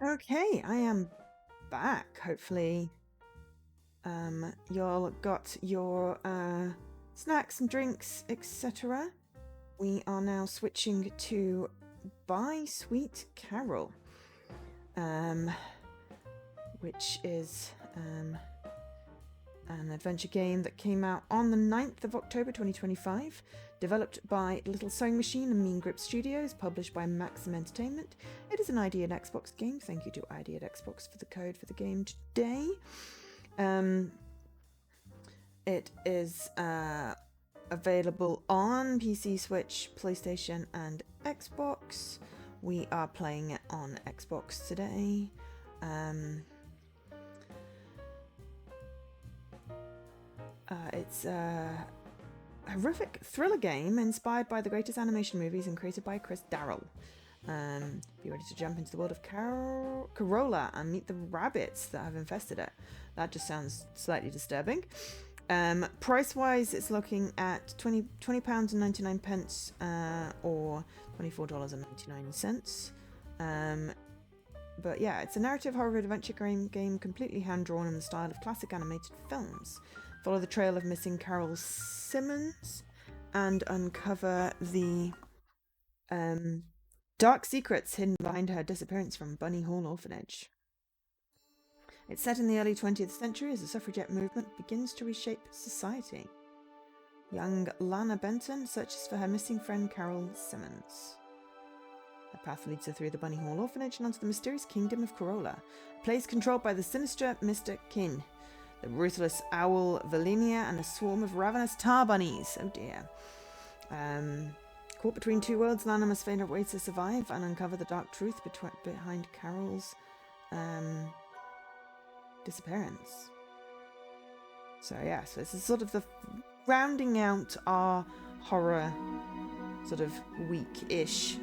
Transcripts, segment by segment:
Okay, I am back. Hopefully, y'all got your snacks and drinks, etc. We are now switching to By Sweet Carole, which is an adventure game that came out on the 9th of October 2025, developed by Little Sewing Machine and Mean Grip Studios, published by Maxim Entertainment. It is an ID at Xbox game. Thank you to ID at Xbox for the code for the game today. It is available on PC, Switch, PlayStation, and Xbox. We are playing it on Xbox today. It's a horrific thriller game inspired by the greatest animation movies and created by Chris Darrell. Be ready to jump into the world of Carola and meet the rabbits that have infested it. That just sounds slightly disturbing. Price-wise, it's looking at £20.99 or $24.99. But yeah, it's a narrative horror adventure game completely hand-drawn in the style of classic animated films. Follow the trail of missing Carole Simmons and uncover the dark secrets hidden behind her disappearance from Bunny Hall Orphanage. It's set in the early 20th century as the suffragette movement begins to reshape society. Young Lana Benton searches for her missing friend Carole Simmons. Her path leads her through the Bunny Hall Orphanage and onto the mysterious kingdom of Carola, a place controlled by the sinister Mr. Kin, the ruthless owl Valinia, and a swarm of ravenous tar bunnies. Oh dear. Caught between two worlds, Lana must find out ways to survive and uncover the dark truth behind Carole's disappearance. So yeah, so this is sort of the rounding out our horror sort of week-ish,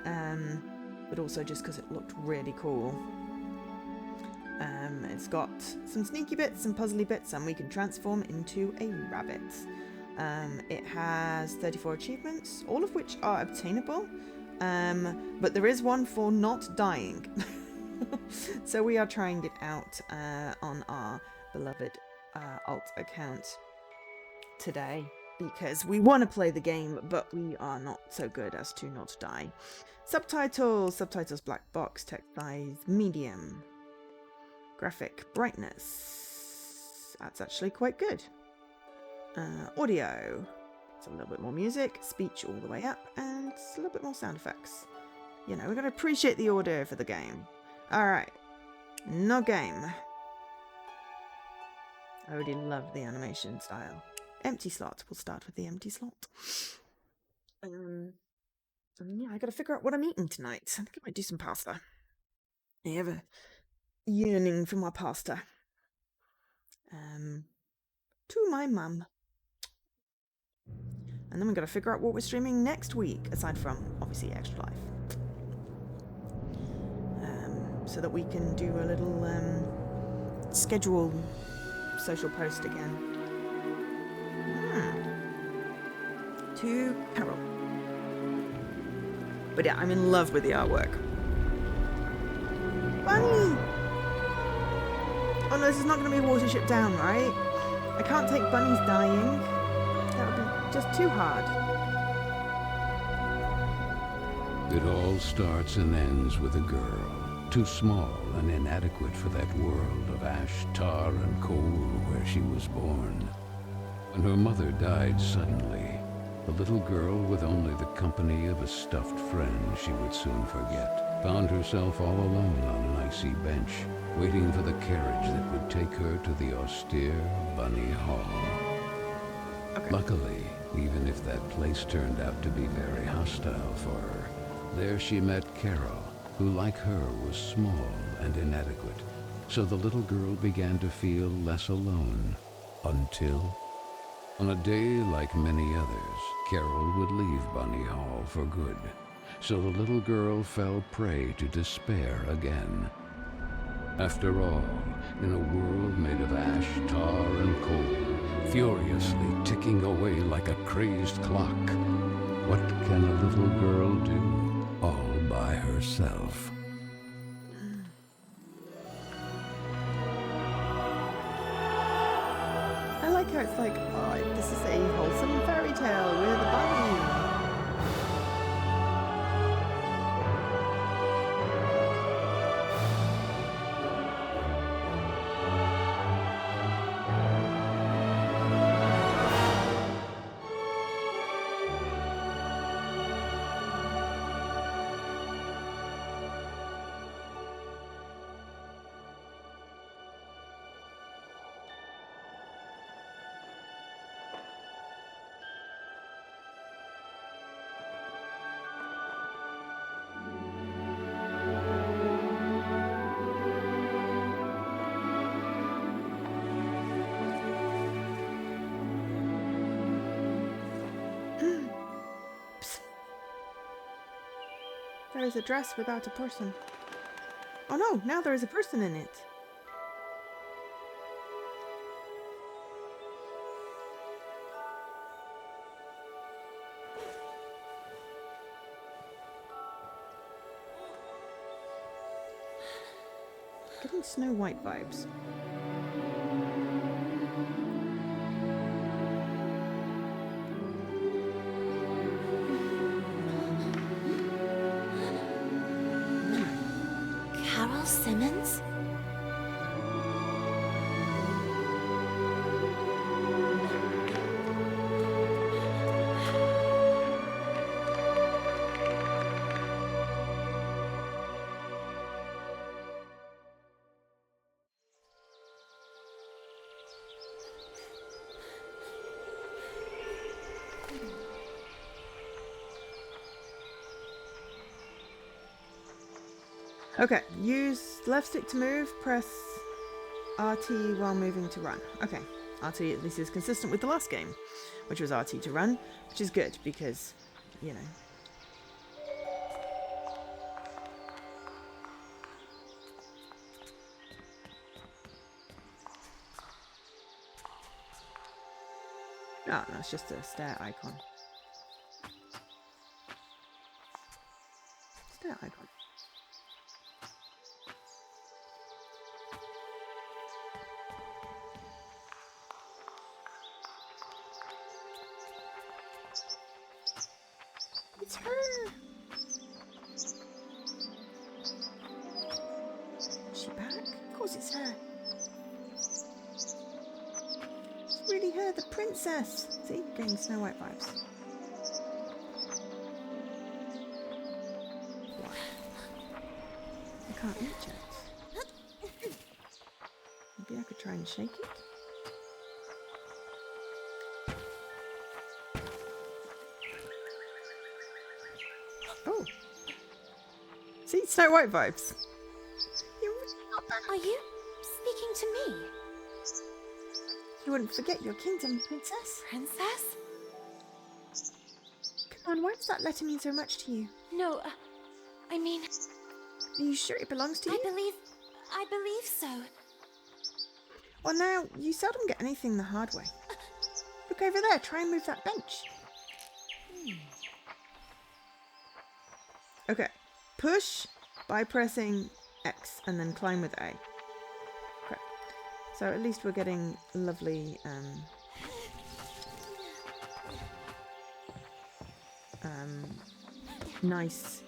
but also just because it looked really cool. It's got some sneaky bits and puzzly bits, and we can transform into a rabbit. It has 34 achievements, all of which are obtainable, but there is one for not dying. So we are trying it out on our beloved alt account today, because we want to play the game, but we are not so good as to not die. Subtitles black box, text size medium. Graphic brightness, that's actually quite good. Audio, it's a little bit more music, speech all the way up, and a little bit more sound effects. You know, we've got to appreciate the audio for the game. Alright, no game. I already love the animation style. Empty slot, we'll start with the empty slot. Yeah, I gotta figure out what I'm eating tonight. I think I might do some pasta. I have a yearning for my pasta. To my mum. And then we've got to figure out what we're streaming next week, aside from, obviously, Extra Life. So that we can do a little schedule social post again. To Carole. But yeah, I'm in love with the artwork. Bunny! Oh no, this is not going to be a Watership Down, right? I can't take bunnies dying. That would be just too hard. It all starts and ends with a girl, too small and inadequate for that world of ash, tar, and coal where she was born. When her mother died suddenly, the little girl, with only the company of a stuffed friend she would soon forget, found herself all alone on an icy bench, waiting for the carriage that would take her to the austere Bunny Hall. Okay. Luckily, even if that place turned out to be very hostile for her, there she met Carole, who like her was small and inadequate, so the little girl began to feel less alone, until, on a day like many others, Carole would leave Bunny Hall for good, so the little girl fell prey to despair again. After all, in a world made of ash, tar, and coal, furiously ticking away like a crazed clock, what can a little girl do all by herself? how it's like, oh, this is a wholesome fairy tale with a bunny. There is a dress without a person. Oh no, now there is a person in it. Getting Snow White vibes. Carol Simmons? Okay, use left stick to move, press RT while moving to run. Okay, RT at least is consistent with the last game, which was RT to run, which is good because, you know. Oh, no, it's just a stair icon. Stair icon. It's her! Is she back? Of course it's her. It's really her, the princess. See, getting Snow White vibes. What? I can't reach it. Maybe I could try and shake it? Oh. See, Snow White vibes. You're really not bad. Are you speaking to me? You wouldn't forget your kingdom, princess. Princess? Come on, why does that letter mean so much to you? No, I mean, Are you sure it belongs to you? I believe so. Well, now, you seldom get anything the hard way. Look over there, try and move that bench. Okay, push by pressing X and then climb with A. Okay, so at least we're getting lovely nice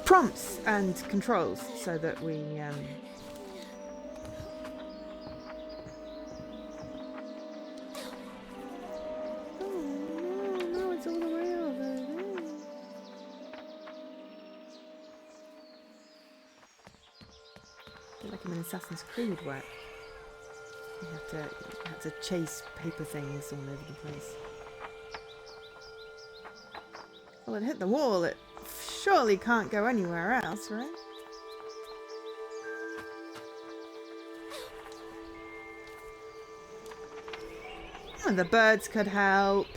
prompts and controls so that we oh no, it's all the way over there. I feel like I'm in Assassin's Creed where you have to chase paper things all over the place. Well, it hit the wall. It surely can't go anywhere else, right? Oh, the birds could help.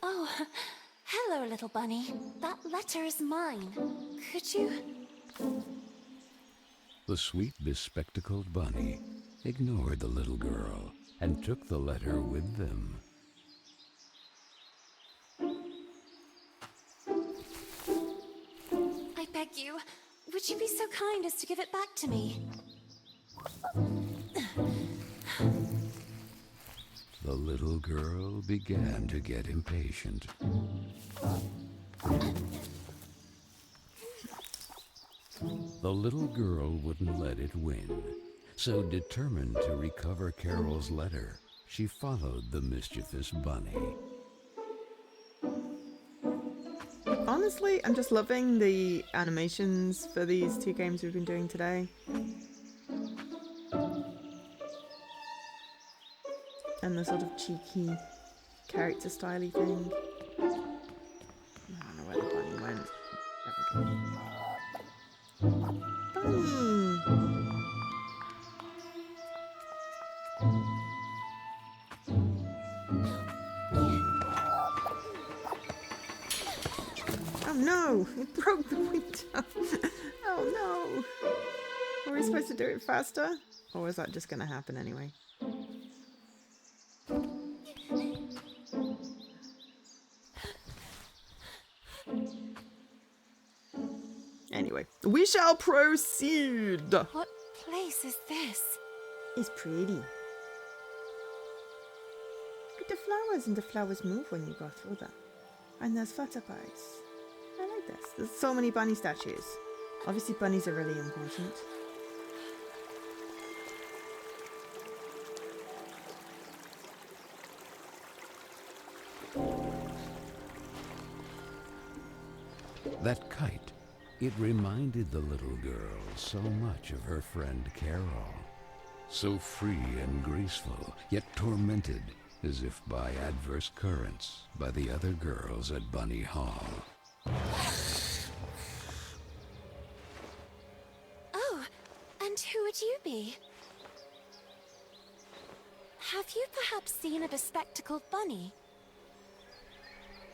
Oh, Hello, little bunny. That letter is mine. Could you... The sweet, bespectacled bunny ignored the little girl and took the letter with them. I beg you, would you be so kind as to give it back to me? The little girl began to get impatient. The little girl wouldn't let it win, so determined to recover Carol's letter, she followed the mischievous bunny. Honestly, I'm just loving the animations for these two games we've been doing today. And the sort of cheeky character styly thing. I don't know where the bunny went. There we go. Bunny! Oh no! It broke the window! Oh no! Were we supposed to do it faster? Or was that just gonna happen anyway? Anyway, we shall proceed! What place is this? It's pretty. Look at the flowers, and the flowers move when you go through them. And there's flutterbies. I like this. There's so many bunny statues. Obviously bunnies are really important. That kite, it reminded the little girl so much of her friend Carole. So free and graceful, yet tormented, as if by adverse currents, by the other girls at Bunny Hall. Oh, and who would you be? Have you perhaps seen a bespectacled bunny?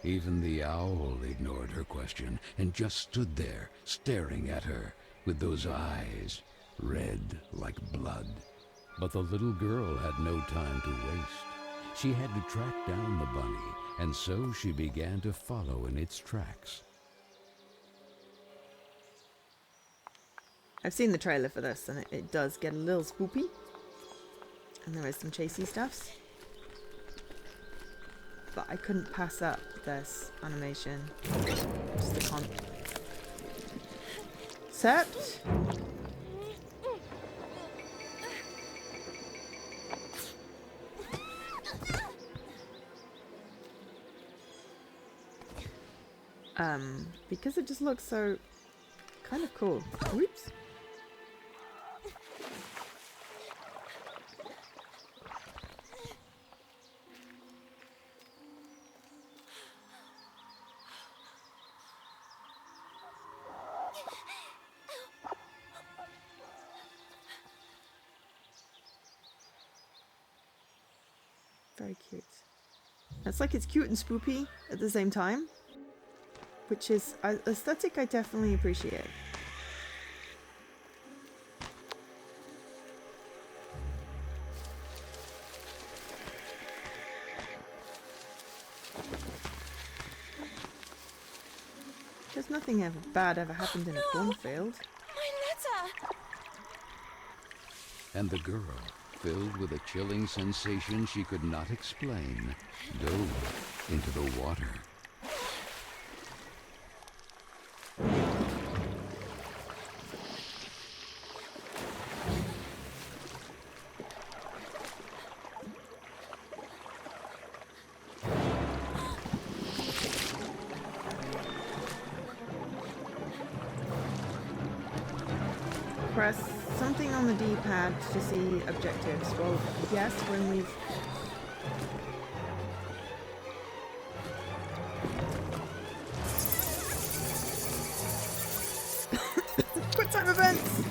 Even the owl ignored her question and just stood there, staring at her, with those eyes, red like blood. But the little girl had no time to waste. She had to track down the bunny, and so she began to follow in its tracks. I've seen the trailer for this, and it does get a little spoopy. And there is some chasey stuffs. But I couldn't pass up this animation. Just the concept. Because it just looks so kind of cool. Whoops. Very cute. It's like it's cute and spoopy at the same time, which is an aesthetic I definitely appreciate. There's nothing ever bad ever happened in a cornfield. My letter! And the girl, filled with a chilling sensation she could not explain, dove into the water. Press something on the D-pad to see objectives. Well, yes, when we've... Quick time events!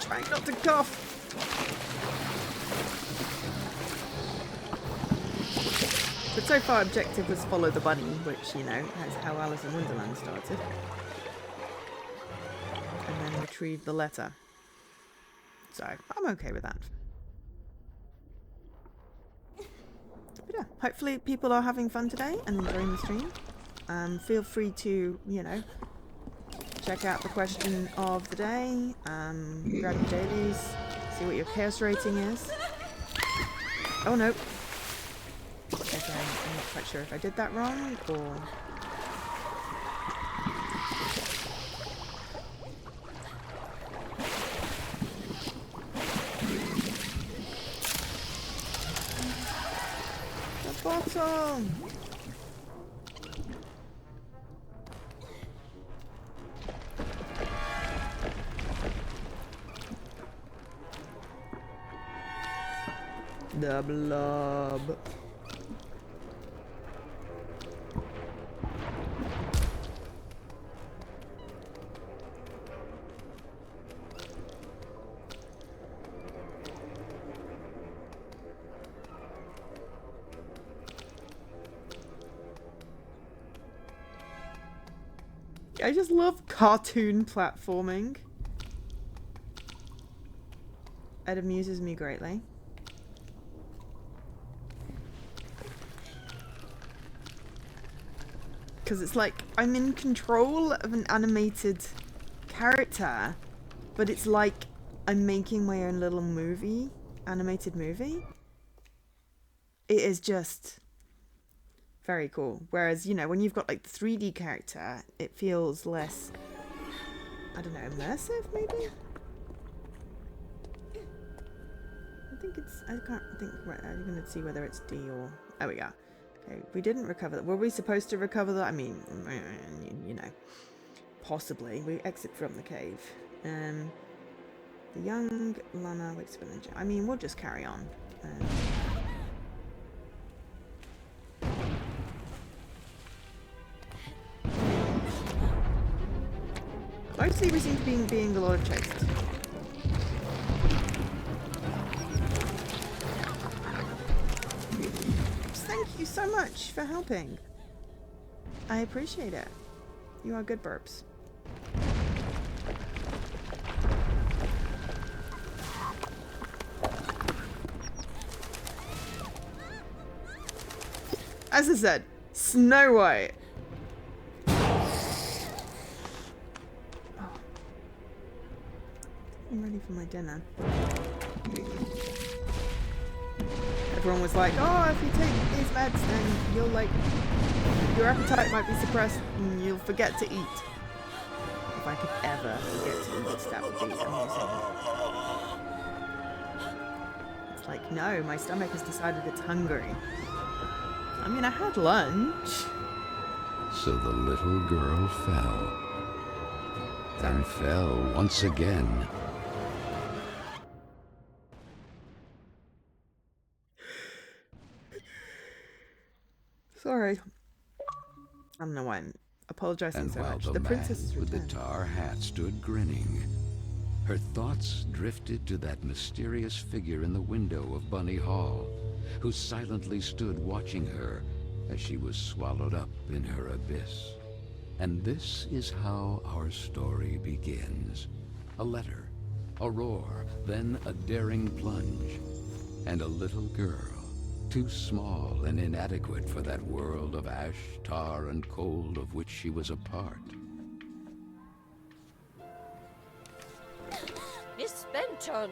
Trying not to cough. Quick so far, objective was follow the bunny, which, you know, is how Alice in Wonderland started. And then retrieve the letter. So, I'm okay with that. But yeah, hopefully people are having fun today and enjoying the stream. Feel free to, you know, check out the question of the day, grab your dailies, see what your chaos rating is. Oh no. Okay, I'm not quite sure if I did that wrong or... The bottom! The blob. I just love cartoon platforming. It amuses me greatly. Because it's like I'm in control of an animated character, but it's like I'm making my own little movie, animated movie. It is just very cool. Whereas, you know, when you've got like the 3D character, it feels less, I don't know, immersive maybe? I think it's, I can't think, right, I'm going to see whether it's D or, there we go. Okay, we didn't recover that. Were we supposed to recover that? I mean, you know, possibly. We exit from the cave. The young Lana wakes up in the... I mean, we'll just carry on. Mostly we seem to be being a lot of chased. Thank you so much for helping. I appreciate it. You are good burps. As I said, Snow White. I'm ready for my dinner. Everyone was like, oh, if you take these meds, then you'll like, your appetite might be suppressed and you'll forget to eat. If I could ever forget to eat, that would be amazing. It's like, no, my stomach has decided it's hungry. I mean, I had lunch. So the little girl fell. And fell once again. Sorry. I don't know why I'm apologizing And so while much. the The man princess is with the returned. tar hat stood grinning, her thoughts drifted to that mysterious figure in the window of Bunny Hall, who silently stood watching her as she was swallowed up in her abyss. And this is how our story begins. A letter, a roar, then a daring plunge, and a little girl, too small and inadequate for that world of ash, tar, and cold of which she was a part. Miss Benton,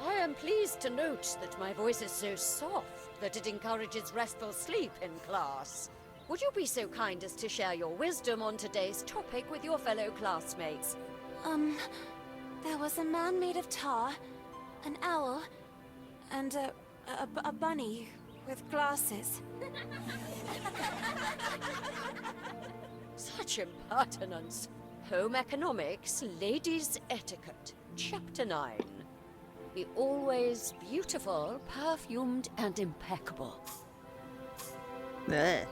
I am pleased to note that my voice is so soft that it encourages restful sleep in class. Would you be so kind as to share your wisdom on today's topic with your fellow classmates? There was a man made of tar, an owl, and a bunny with glasses. Such impertinence. Home economics, ladies' etiquette, chapter 9. Be always beautiful, perfumed, and impeccable. Blech.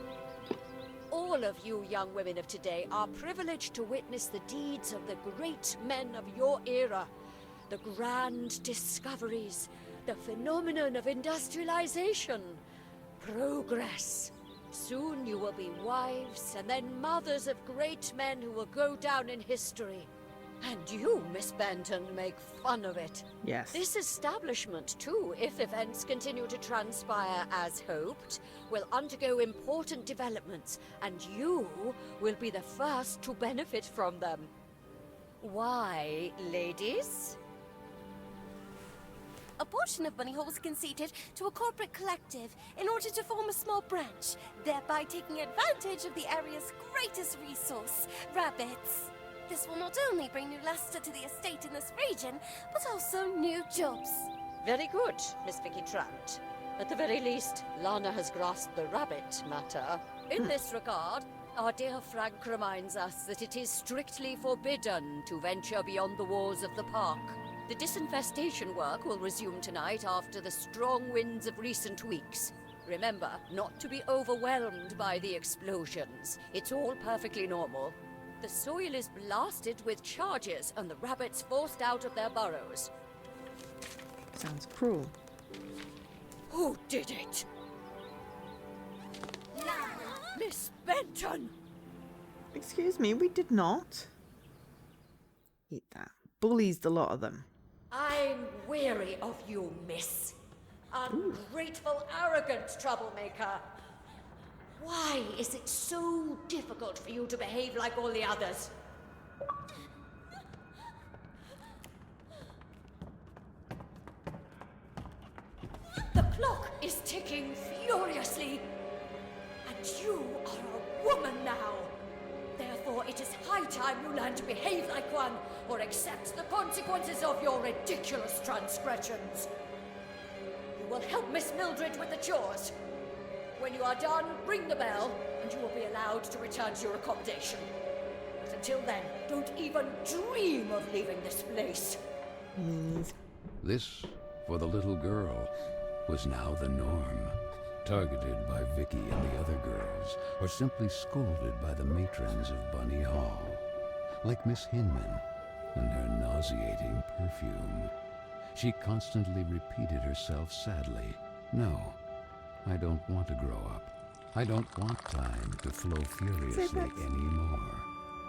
All of you young women of today are privileged to witness the deeds of the great men of your era. The grand discoveries, the phenomenon of industrialization. progress. Soon you will be wives and then mothers of great men who will go down in history. And you, Miss Benton, make fun of it. Yes. This establishment, too, if events continue to transpire as hoped, will undergo important developments, and you will be the first to benefit from them. Why, ladies? A portion of Bunny Hall was conceded to a corporate collective in order to form a small branch, thereby taking advantage of the area's greatest resource, rabbits. This will not only bring new luster to the estate in this region, but also new jobs. Very good, Miss Vicky Trant. At the very least, Lana has grasped the rabbit matter. In this regard, our dear Frank reminds us that it is strictly forbidden to venture beyond the walls of the park. The disinfestation work will resume tonight after the strong winds of recent weeks. Remember, not to be overwhelmed by the explosions. It's all perfectly normal. The soil is blasted with charges and the rabbits forced out of their burrows. Sounds cruel. Who did it? Miss Benton! Excuse me, we did not. Eat that. Bullies the lot of them. I'm weary of you, miss. Ungrateful, arrogant troublemaker. Why is it so difficult for you to behave like all the others? The clock is ticking furiously, and you are a woman now. Therefore, it is high time you learn to behave like one, or accept the consequences of your ridiculous transgressions. You will help Miss Mildred with the chores. When you are done, ring the bell, and you will be allowed to return to your accommodation. But until then, don't even dream of leaving this place. This, for the little girl, was now the norm. Targeted by Vicky and the other girls, or simply scolded by the matrons of Bunny Hall. Like Miss Hinman and her nauseating perfume. She constantly repeated herself sadly, "No, I don't want to grow up. I don't want time to flow furiously anymore.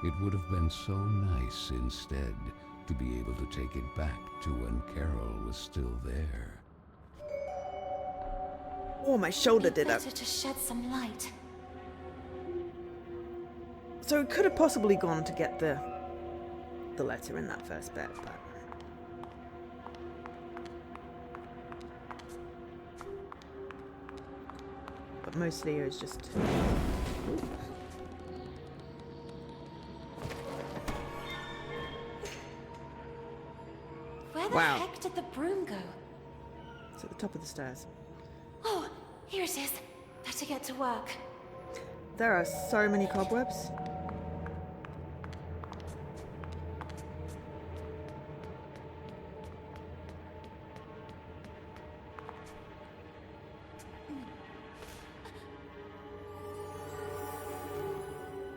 It would have been so nice instead to be able to take it back to when Carole was still there." Oh, my shoulder did up. Better to shed some light. So it could have possibly gone to get the letter in that first bit, but mostly it was just. Where the Wow. heck did the broom go? It's at the top of the stairs. Oh, here it is. Better get to work. There are so many cobwebs.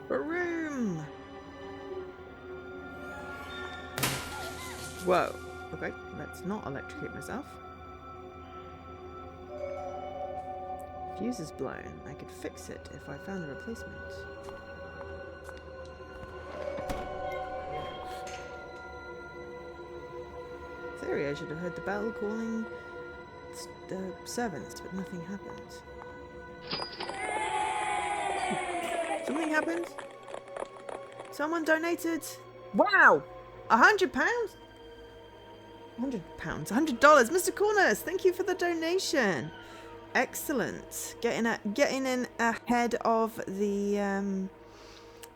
Broom! Whoa. Okay, let's not electrocute myself. Fuse is blown. I could fix it if I found a replacement. In theory, I should have heard the bell calling the servants, but nothing happened. Something happened? Someone donated? Wow! £100? £100? $100! Mr. Corners, thank you for the donation! Excellent. Getting in ahead of the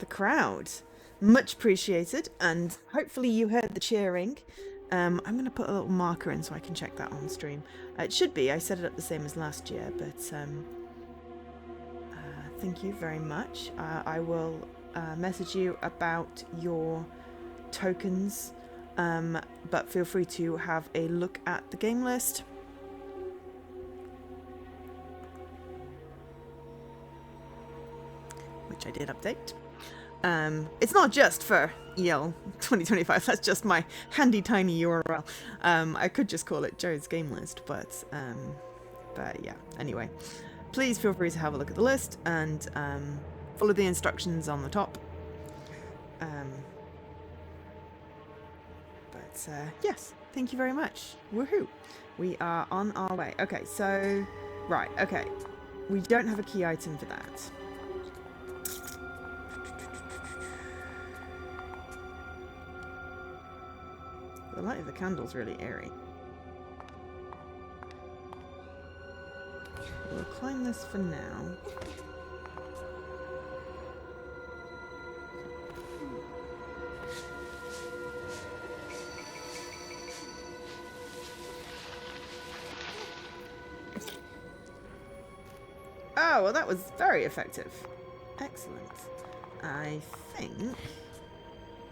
crowd. Much appreciated, and hopefully you heard the cheering. I'm going to put a little marker in so I can check that on stream. It should be. I set it up the same as last year, but thank you very much. I will message you about your tokens, but feel free to have a look at the game list. Which I did update. It's not just for EL 2025, that's just my handy tiny URL. I could just call it Joe's game list, but yeah, anyway. please feel free to have a look at the list and follow the instructions on the top. Yes, thank you very much. Woohoo! We are on our way. Okay, so right. Okay, we don't have a key item for that. The light of the candle's really eerie. We'll climb this for now. Oh, well that was very effective. Excellent. I think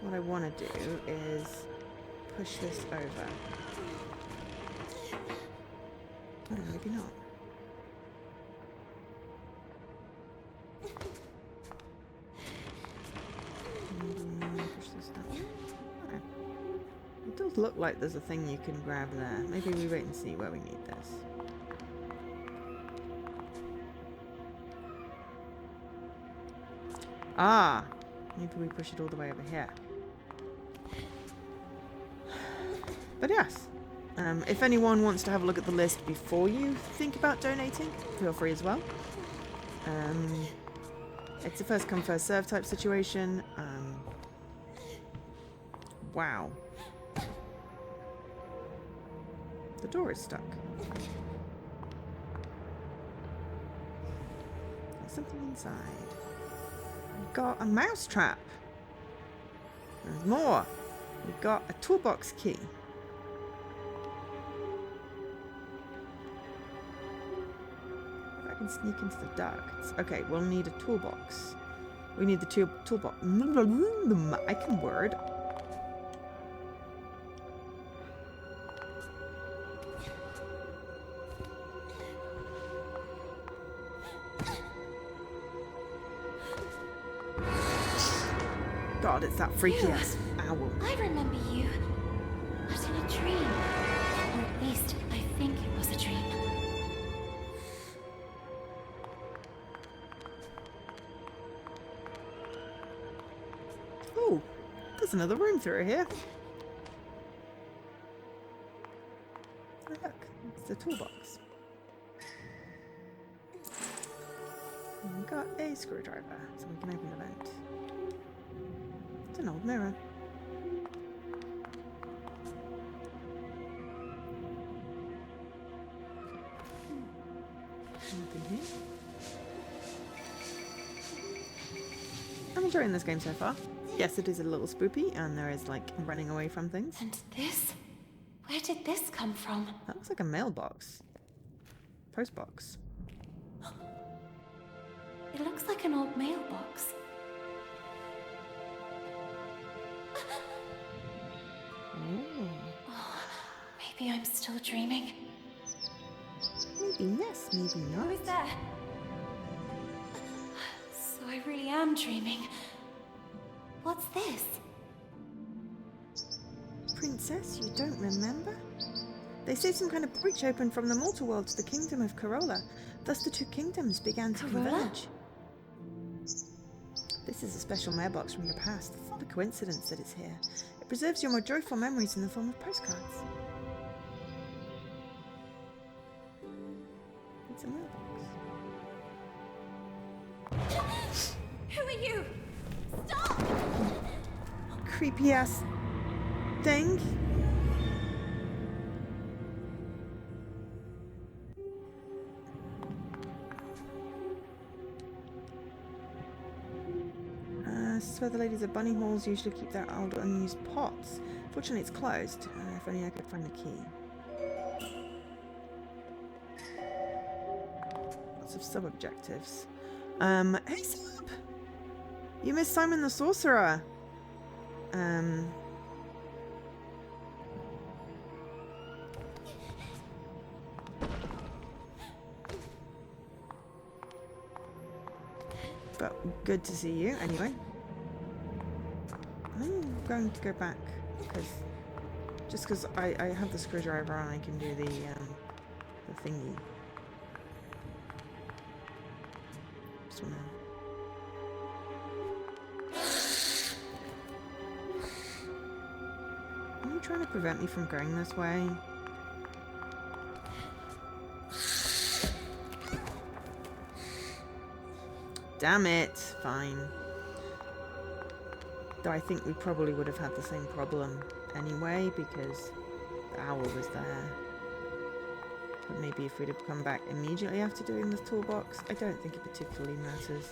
what I want to do is push this over. Oh, maybe not. Push this that way. Okay. It does look like there's a thing you can grab there. Maybe we wait and see where we need this. Ah! Maybe we push it all the way over here. But yes, if anyone wants to have a look at the list before you think about donating, feel free as well. It's a first come first serve type situation. Wow. The door is stuck. There's something inside. We've got a mouse trap. There's more. We've got a toolbox key. If I can sneak into the dark. Okay, we'll need a toolbox. We need the toolbox. I can word. God, it's that freaky ass owl. I remember you. But in a dream. Or at least, I think it was a dream. Oh, there's another room through here. Oh, look, it's the toolbox. And we've got a screwdriver, so we can open the vent. It's an old mirror. Nothing here. I'm enjoying this game so far. Yes, it is a little spoopy, and there is like running away from things. And this? Where did this come from? That looks like a mailbox. Postbox. It looks like an old mailbox. Oh, maybe I'm still dreaming. Maybe yes, maybe not. Who is there? So I really am dreaming. What's this? Princess, you don't remember? They say some kind of breach opened from the mortal world to the kingdom of Corolla. Thus the two kingdoms began to Corolla? converge. This is a special mailbox from your past. It's not a coincidence that it's here. It preserves your more joyful memories in the form of postcards. It's a mailbox. Who are you? Stop! Creepy ass thing. This is where the ladies of Bunny Halls usually keep their old unused pots. Fortunately, it's closed. If only I could find the key. Lots of sub-objectives. Hey, Sub! You missed Simon the Sorcerer. But good to see you, anyway. I'm going to go back, because I have the screwdriver and I can do the thingy. this one in. Are you trying to prevent me from going this way? Damn it! Fine. Though I think we probably would have had the same problem anyway, because the owl was there. But maybe if we'd have come back immediately after doing the toolbox, I don't think it particularly matters.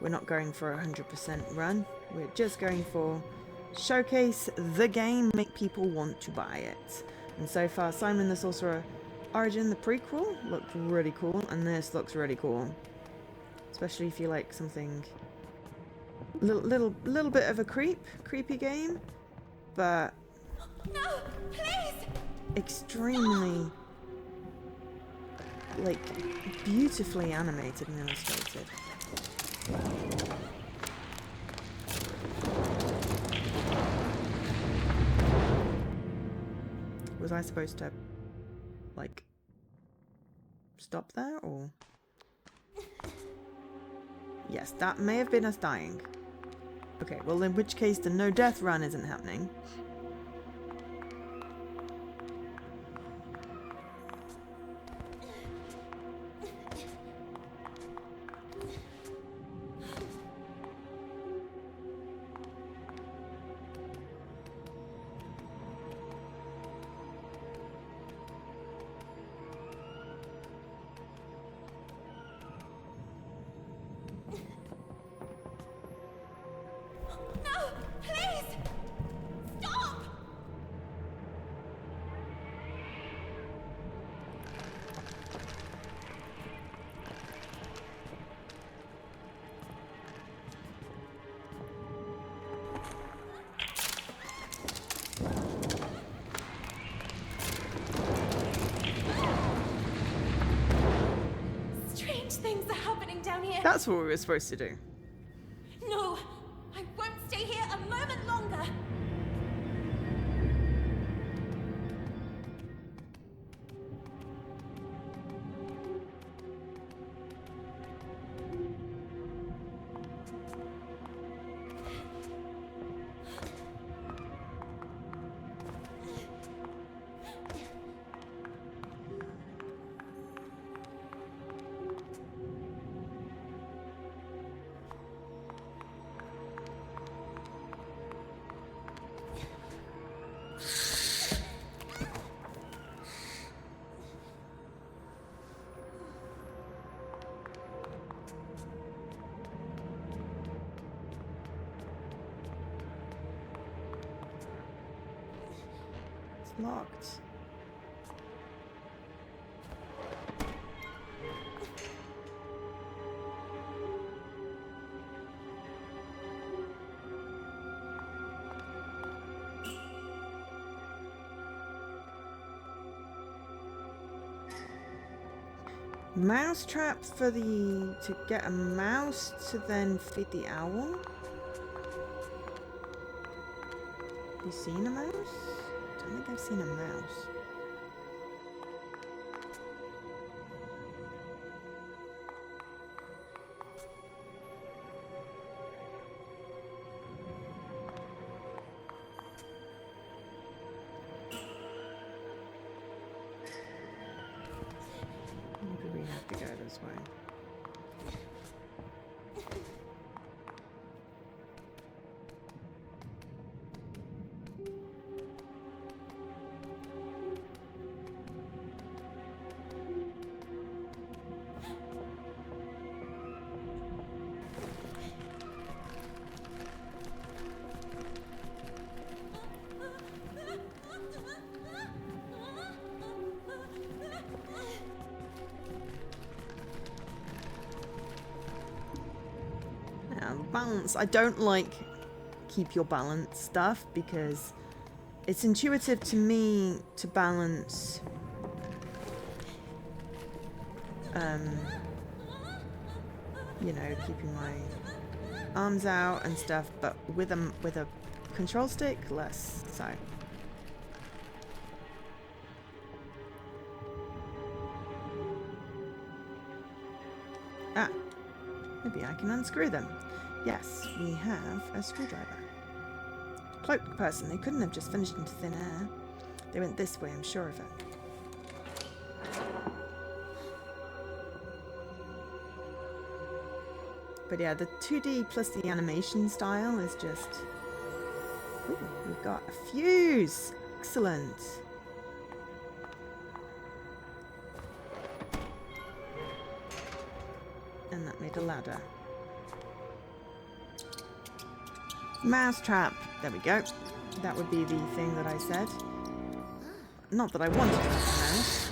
We're not going for a 100% run. We're just going for showcase the game, make people want to buy it. And so far, Simon the Sorcerer Origin, the prequel, looked really cool, and this looks really cool. Especially if you like something little bit of a creepy game, but No, please! Extremely like beautifully animated and illustrated. Was I supposed to like stop there, or? Yes, that may have been us dying. Okay, well in which case the no death run isn't happening. No, please! Stop! Strange things are happening down here. That's what we were supposed to do. No, I won't stay here a moment longer. It's locked. Mouse trap for to get a mouse to then feed the owl. You seen a mouse? I don't think I've seen a mouse. Maybe we have to go this way. Balance. I don't like keep your balance stuff because it's intuitive to me to balance you know, keeping my arms out and stuff, but with a control stick, less so. Ah, maybe I can unscrew them. Yes, we have a screwdriver. Cloaked person, they couldn't have just finished into thin air. They went this way, I'm sure of it. But yeah, the 2D plus the animation style is just... Ooh, we've got a fuse! Excellent! And that made a ladder. Mousetrap! There we go. That would be the thing that I said. Not that I wanted to have a mouse.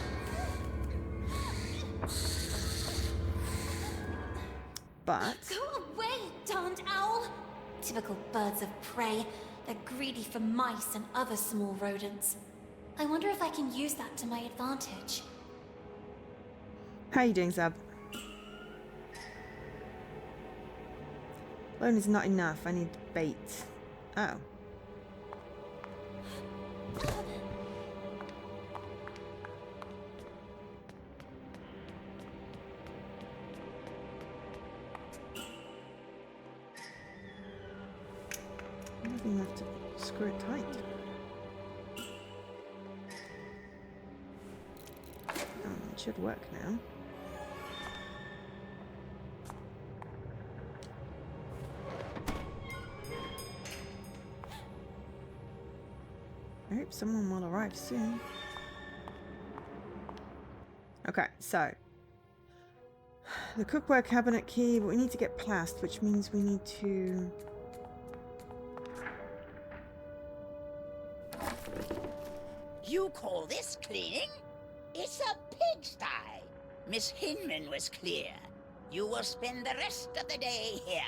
But... Go away, darned owl! Typical birds of prey. They're greedy for mice and other small rodents. I wonder if I can use that to my advantage. How you doing, Zab? Alone is not enough. I need bait. Oh. Nothing left to screw it tight. Oh, it should work now. I hope someone will arrive soon. Okay, so the cookware cabinet key, but we need to get past, which means we need to... You call this cleaning? It's a pigsty. Miss Hinman was clear. You will spend the rest of the day here.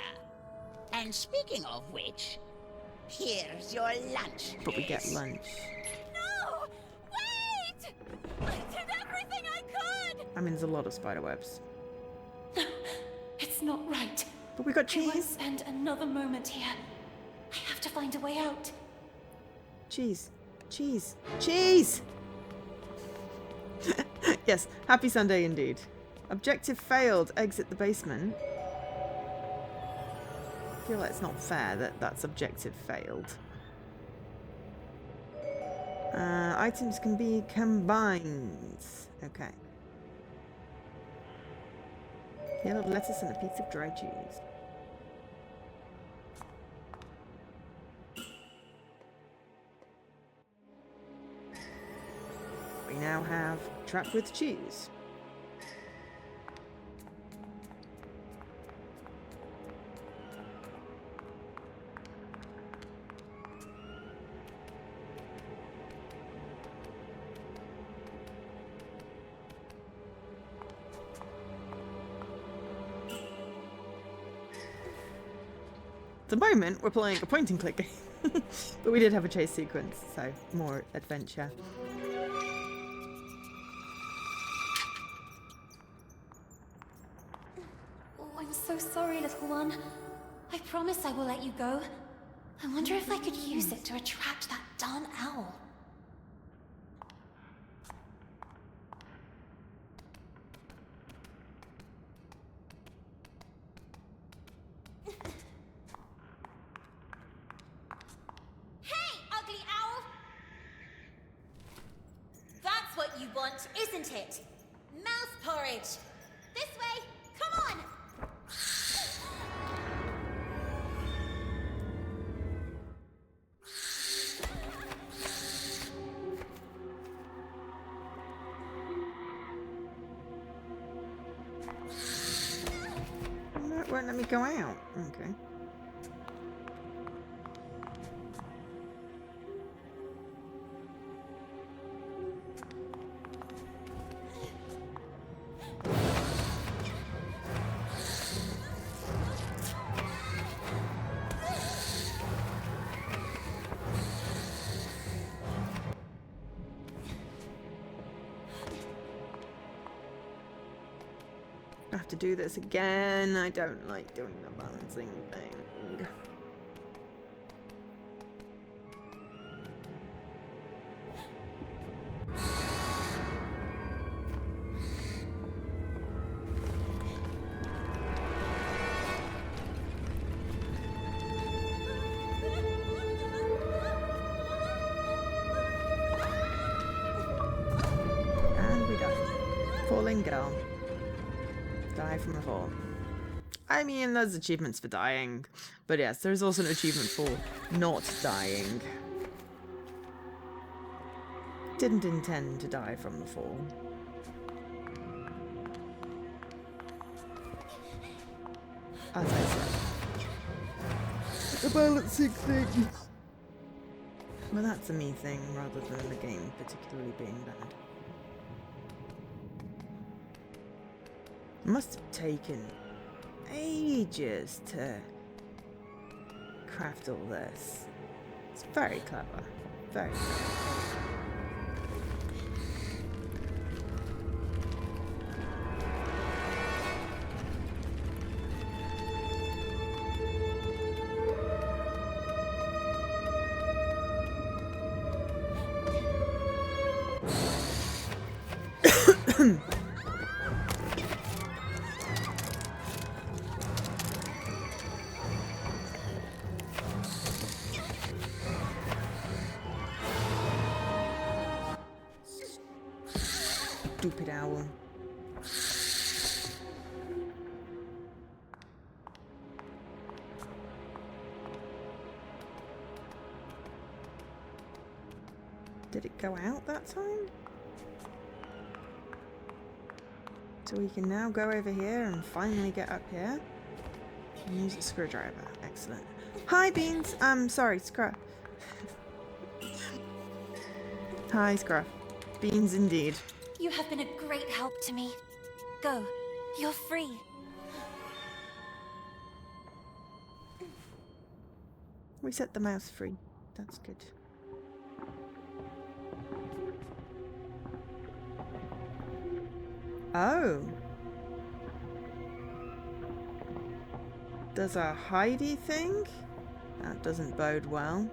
And speaking of which, here's your lunch. But we get miss. lunch. No! Wait! I did everything I could! I mean, there's a lot of spider webs. It's not right. But we got I won't cheese. spend another moment here. I have to find a way out. Cheese. Cheese. Cheese! Yes, happy Sunday indeed. Objective failed. Exit the basement. I feel like it's not fair that that's objective failed. Items can be combined. Okay. Yellow lettuce and a piece of dry cheese. We now have trap with cheese. At the moment, we're playing a point and click game. But we did have a chase sequence, so more adventure. Oh, I'm so sorry, little one. I promise I will let you go. I wonder if I could use it to attract that darn owl. Hey, ugly owl! That's what you want, isn't it? Mouse porridge! This way! Come on! No, it won't let me go out. Okay. I have to do this again. I don't like doing the balancing thing. falling girl. Die from a fall. I mean, there's achievements for dying. But yes, there's also an achievement for not dying. Didn't intend to die from the fall. As I said. A balancing thing. Well, that's a me thing rather than the game particularly being bad. It must have taken ages to craft all this. It's very clever. Very clever. Stupid owl. Did it go out that time? So we can now go over here and finally get up here. And use a screwdriver. Excellent. Hi, Beans. Sorry, Scruff. Hi, Scruff. Beans indeed. You have been a great help to me. Go. You're free. We set the mouse free. That's good. Oh. There's a hidey thing? That doesn't bode well.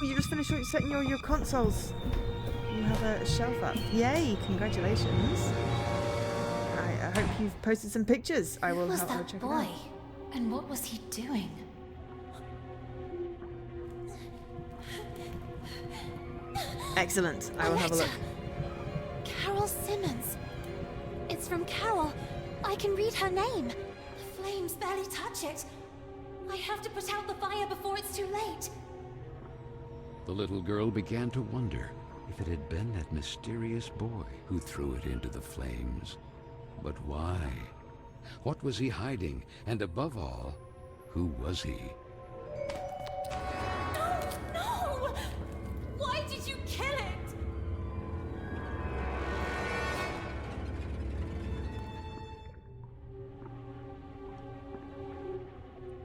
You just finished setting your consoles. You have a shelf up. Yay! Congratulations. I hope you've posted some pictures. I will Who was help her that check boy? it out. And what was he doing? Excellent. I will have a look. Carole Simmons. It's from Carole. I can read her name. The flames barely touch it. I have to put out the fire before it's too late. The little girl began to wonder if it had been that mysterious boy who threw it into the flames. But why? What was he hiding? And above all, who was he? No! Why did you kill it?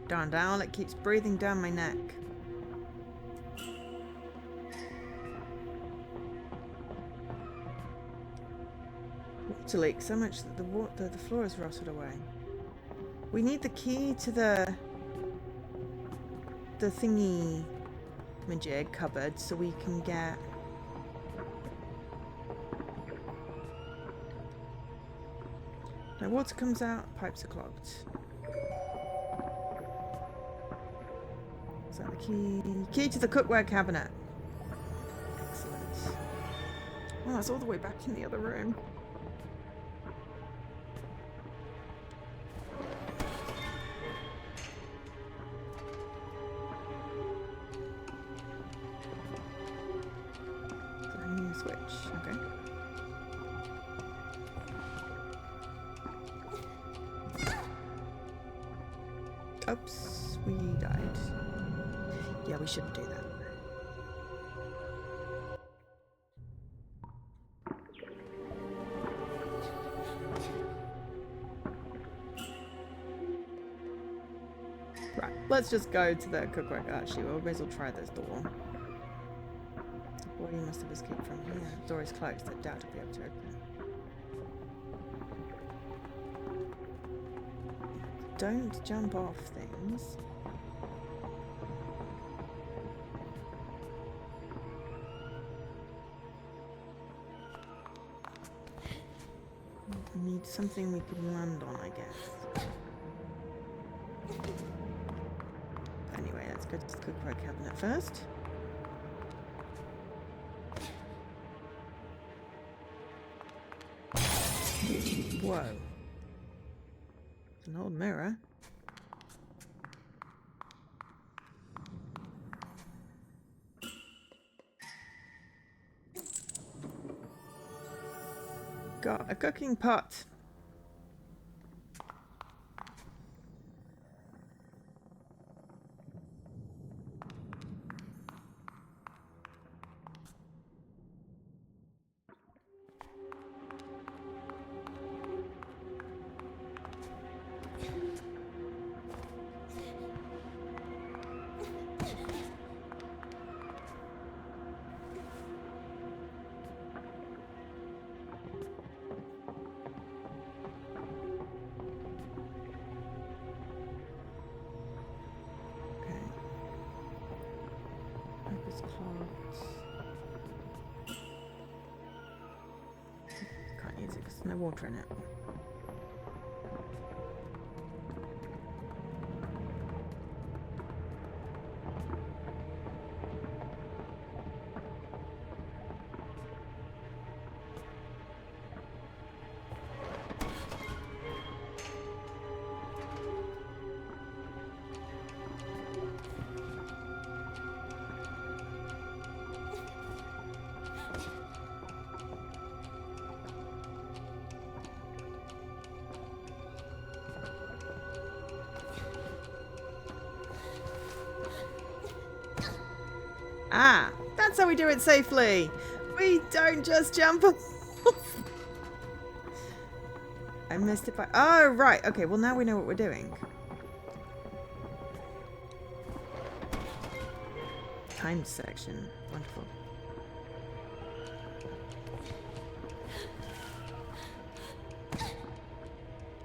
Darn owl, it keeps breathing down my neck. Water leak so much that the floor has rotted away. We need the key to the thingy majig cupboard so we can get no water comes out, pipes are clogged. Is that the key? Key to the cookware cabinet. Excellent. Oh, that's all the way back in the other room. Switch, okay. Oops, we died. Yeah, we shouldn't do that. Right, let's just go to the cookware. Actually, we may as well try this door. Body must have escaped from here. The door is closed. I doubt I'll be able to open it. Don't jump off things. something we can land on, I guess. Anyway, let's go to the cookware cabinet first. Whoa. An old mirror. Got a cooking pot. Can't use it because there's no water in it. Ah, that's how we do it safely. We don't just jump off. I missed it by... Oh, right. Okay, well now we know what we're doing. Timed section. Wonderful.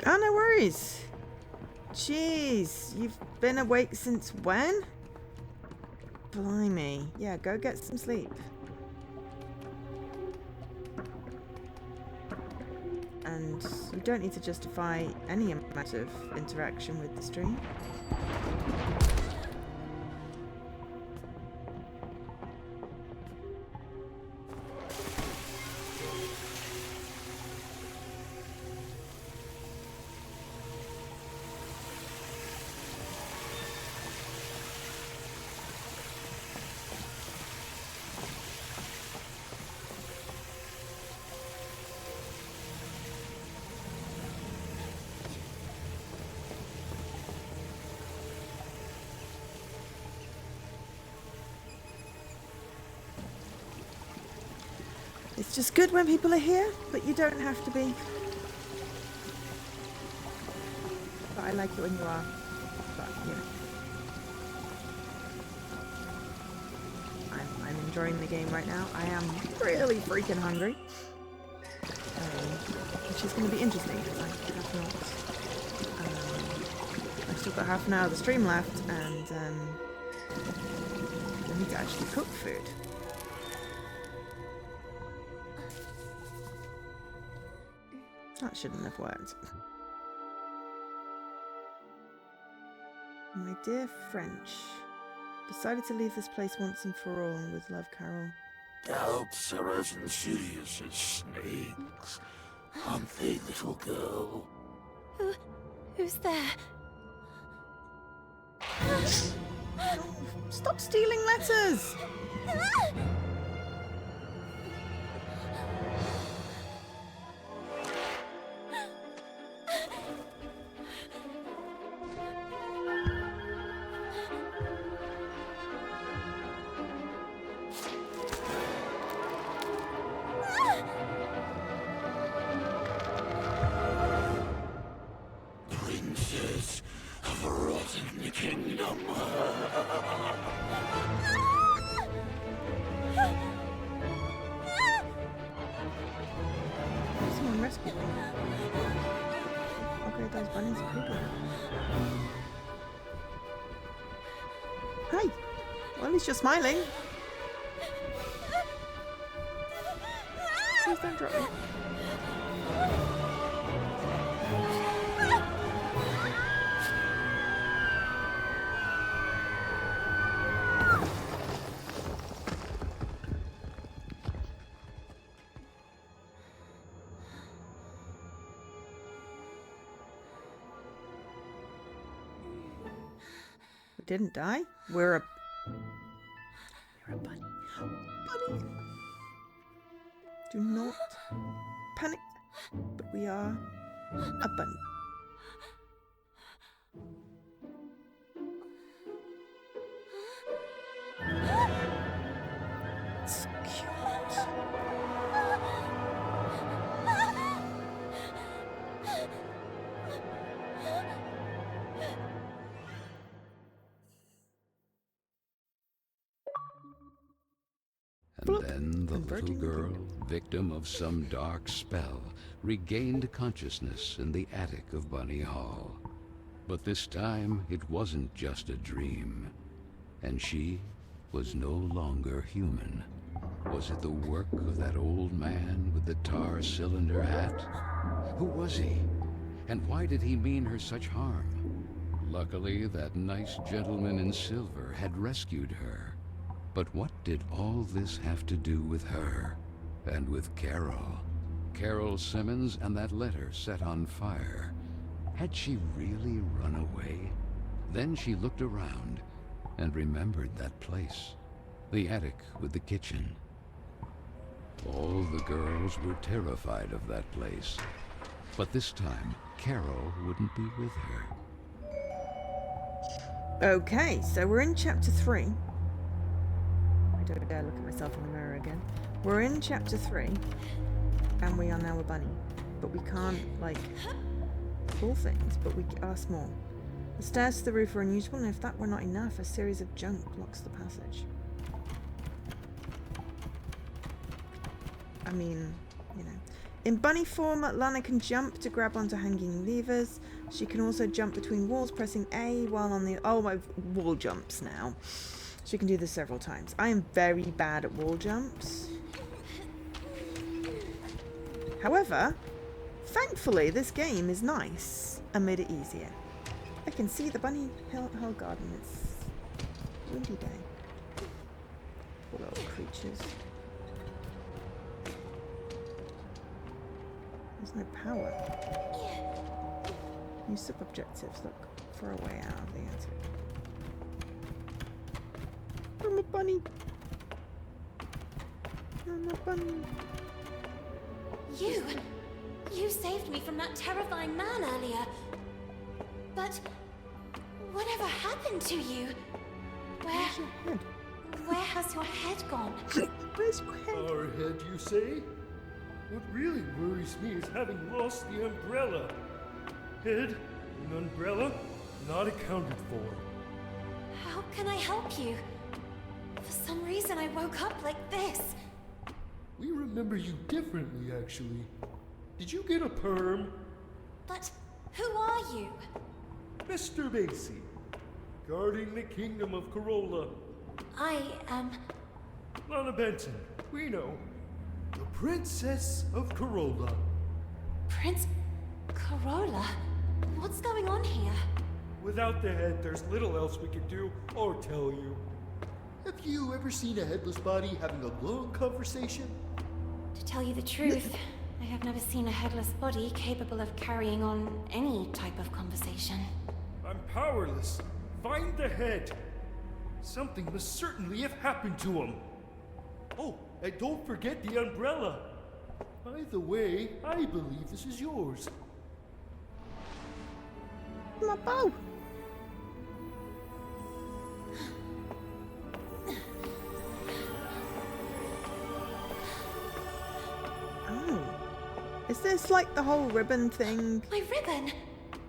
Oh, no worries. Jeez, you've been awake since when? Blimey. Yeah, go get some sleep. And you don't need to justify any amount of interaction with the stream. It's just good when people are here, but you don't have to be. But I like it when you are. But, you know. I'm enjoying the game right now. I am really freaking hungry. Which is going to be interesting because I have not... I've still got half an hour of the stream left and I need to actually cook food. That shouldn't have worked. My dear French, decided to leave this place once and for all, and with love, Carole. Doubts are as insidious as snakes, aren't they, little girl? Who's there? Oh, stop stealing letters! Princes have rotten the kingdom. Someone rescued me. Okay, those bunnies are creepy. Hi! Well, at least you're smiling. Please don't drop me. We didn't die. We're a bunny. Bunny! Do not panic. But we are a bunny. It's cute. And then the little girl, victim of some dark spell, regained consciousness in the attic of Bunny Hall. But this time, it wasn't just a dream. And she was no longer human. Was it the work of that old man with the tar cylinder hat? Who was he? And why did he mean her such harm? Luckily, that nice gentleman in silver had rescued her. But what did all this have to do with her? And with Carole? Carole Simmons and that letter set on fire. Had she really run away? Then she looked around and remembered that place. The attic with the kitchen. All the girls were terrified of that place. But this time, Carole wouldn't be with her. Okay, so we're in chapter 3. I don't dare look at myself in the mirror again. We're in chapter 3, and we are now a bunny. But we can't, like, pull things, but we are small. The stairs to the roof are unusual, and if that were not enough, a series of junk blocks the passage. I mean, you know. In bunny form, Lana can jump to grab onto hanging levers. She can also jump between walls, pressing A while on the... Oh, my wall jumps now. She can do this several times. I am very bad at wall jumps. However, thankfully, this game is nice and made it easier. I can see the bunny hill garden. It's a windy day. Poor little creatures. There's no power. New sub-objectives. Look for a way out of the attic. I'm a bunny. I'm a bunny. You saved me from that terrifying man earlier. But whatever happened to you? Where's your head? Where has your head gone? Where's your head? Our head, you say? What really worries me is having lost the umbrella. Head and umbrella not accounted for. How can I help you? For some reason I woke up like this. We remember you differently, actually. Did you get a perm? But who are you? Mr. Macy, guarding the kingdom of Corolla. I am... Lana Benton, we know. The Princess of Corolla. Prince Corolla? What's going on here? Without the head, there's little else we can do or tell you. Have you ever seen a headless body having a long conversation? To tell you the truth, I have never seen a headless body capable of carrying on any type of conversation. I'm powerless. Find the head. Something must certainly have happened to him. Oh, and don't forget the umbrella. By the way, I believe this is yours. My bow. Oh. Is this like the whole ribbon thing? My ribbon!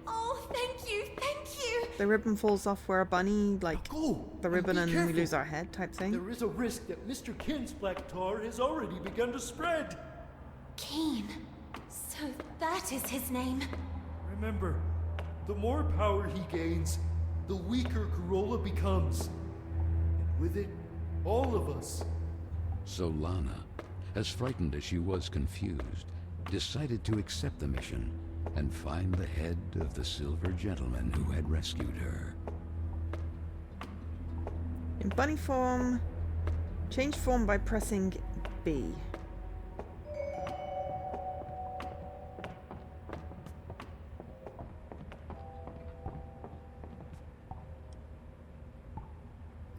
Oh, thank you, thank you! The ribbon falls off where a bunny, like, Go! the ribbon be and careful. we lose our head type thing? There is a risk that Mr. Kin's black tar has already begun to spread. Keen. So that is his name. Remember, the more power he gains, the weaker Corolla becomes. And with it, all of us. So Lana, as frightened as she was confused, decided to accept the mission and find the head of the silver gentleman who had rescued her. In bunny form, change form by pressing B.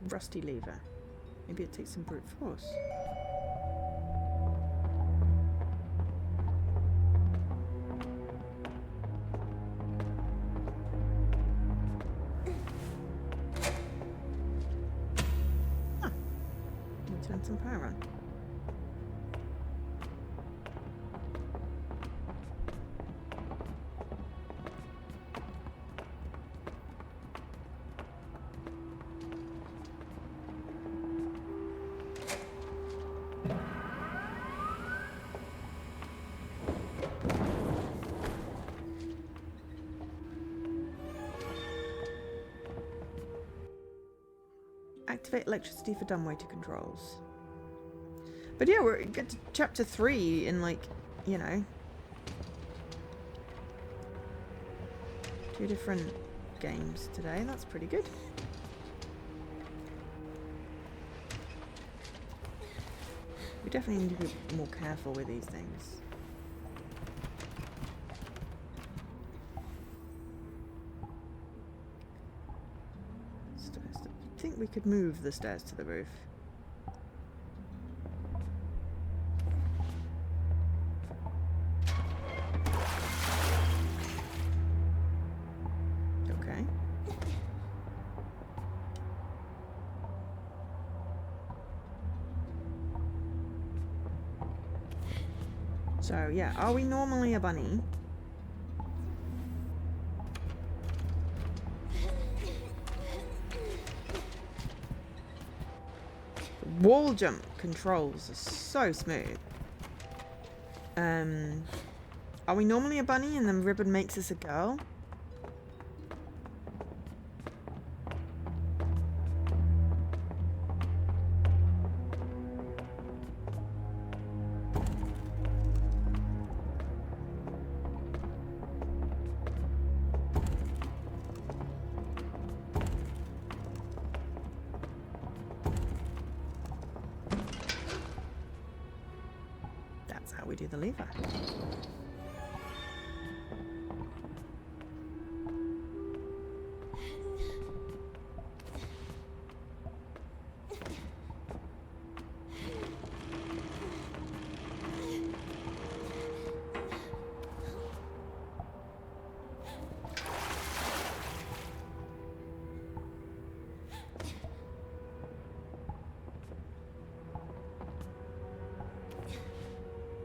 rusty lever. Maybe it takes some brute force. Huh. Let me turn some power on. Activate electricity for dumbwaiter controls. But yeah, we're get to chapter 3 in like, you know, 2 different games today. That's pretty good. We definitely need to be more careful with these things. I think we could move the stairs to the roof. Okay. So yeah, are we normally a bunny? Wall jump controls are so smooth. Are we normally a bunny and then Ribbon makes us a girl? How we do the lever.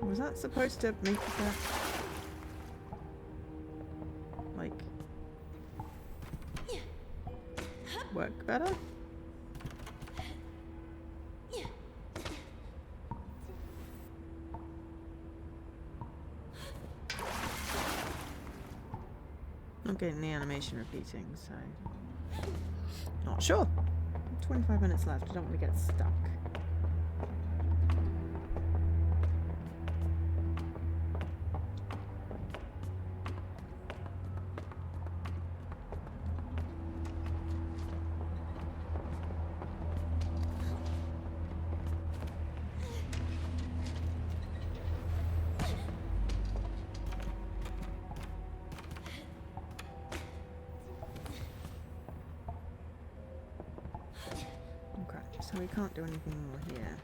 Was that supposed to make that, like, work better? Not getting the animation repeating, so not sure. 25 minutes left. I don't want to get stuck. So we can't do anything more here.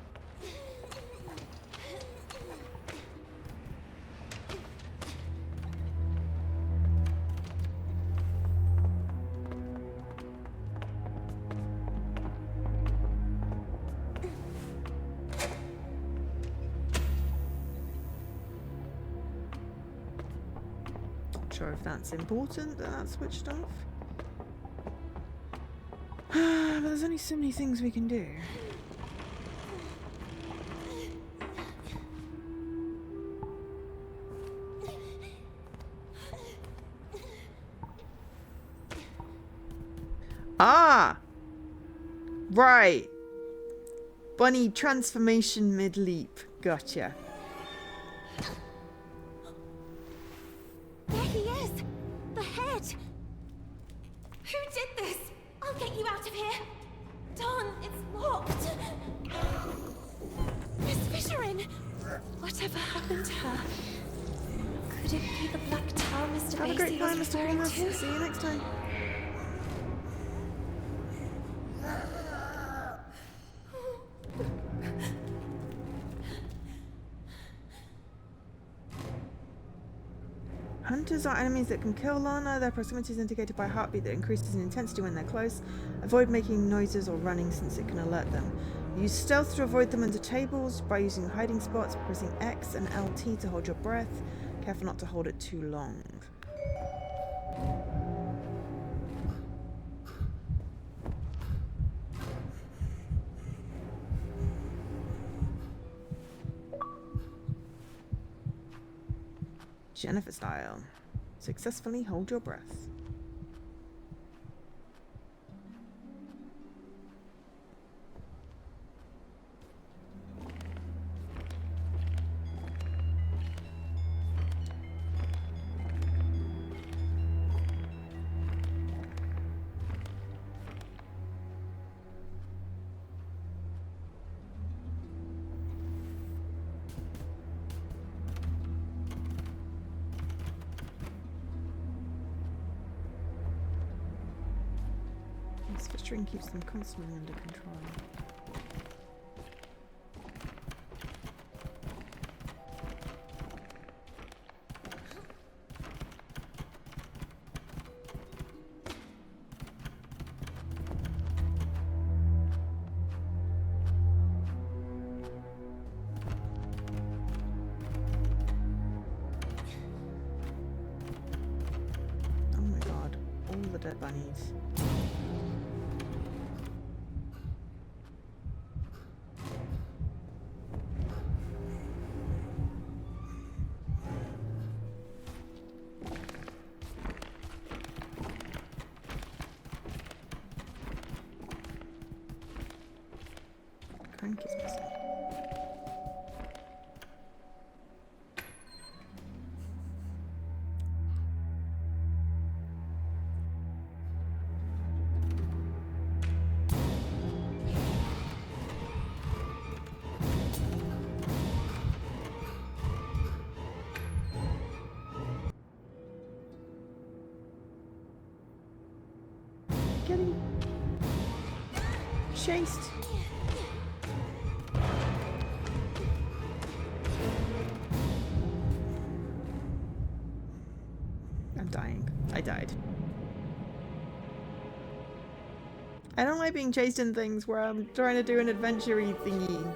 Not sure if that's important that that's switched off. But there's only so many things we can do. Ah! Right. Bunny transformation mid-leap. Gotcha. There he is! The head! Who did this? I'll get you out of here! Dawn, it's locked! Miss Fisherin! Whatever happened to her? Could it be the black tower Mr. Have a great Basie time, was Mr. referring Thomas. to? See you next time. Hunters are enemies that can kill Lana. Their proximity is indicated by a heartbeat that increases in intensity when they're close. Avoid making noises or running since it can alert them. Use stealth to avoid them under tables by using hiding spots, pressing X and LT to hold your breath. Careful not to hold it too long. Jennifer style. Successfully hold your breath. This fishing keeps them constantly under control. Oh my god, all the dead bunnies. Crank is missing. Getting chased. I'm dying. I died. I don't like being chased in things where I'm trying to do an adventure-y thingy.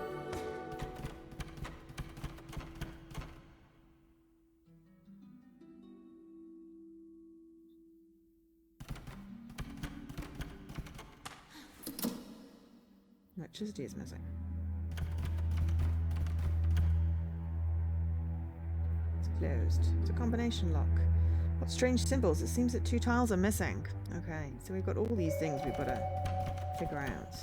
Electricity is missing. It's closed. It's a combination lock. What strange symbols? It seems that 2 tiles are missing. Okay, so we've got all these things we've got to figure out.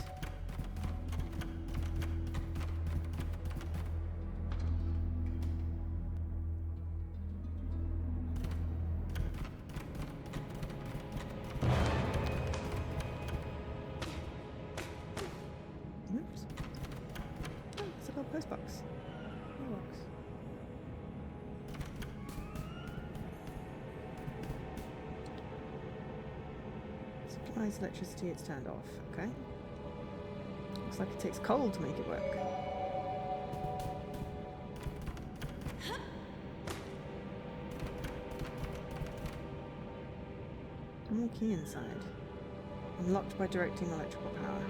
Oops. Oh, it's a little postbox. Mailbox. Supplies electricity, it's turned off. Okay. Looks like it takes coal to make it work. More key inside. Unlocked by directing electrical power.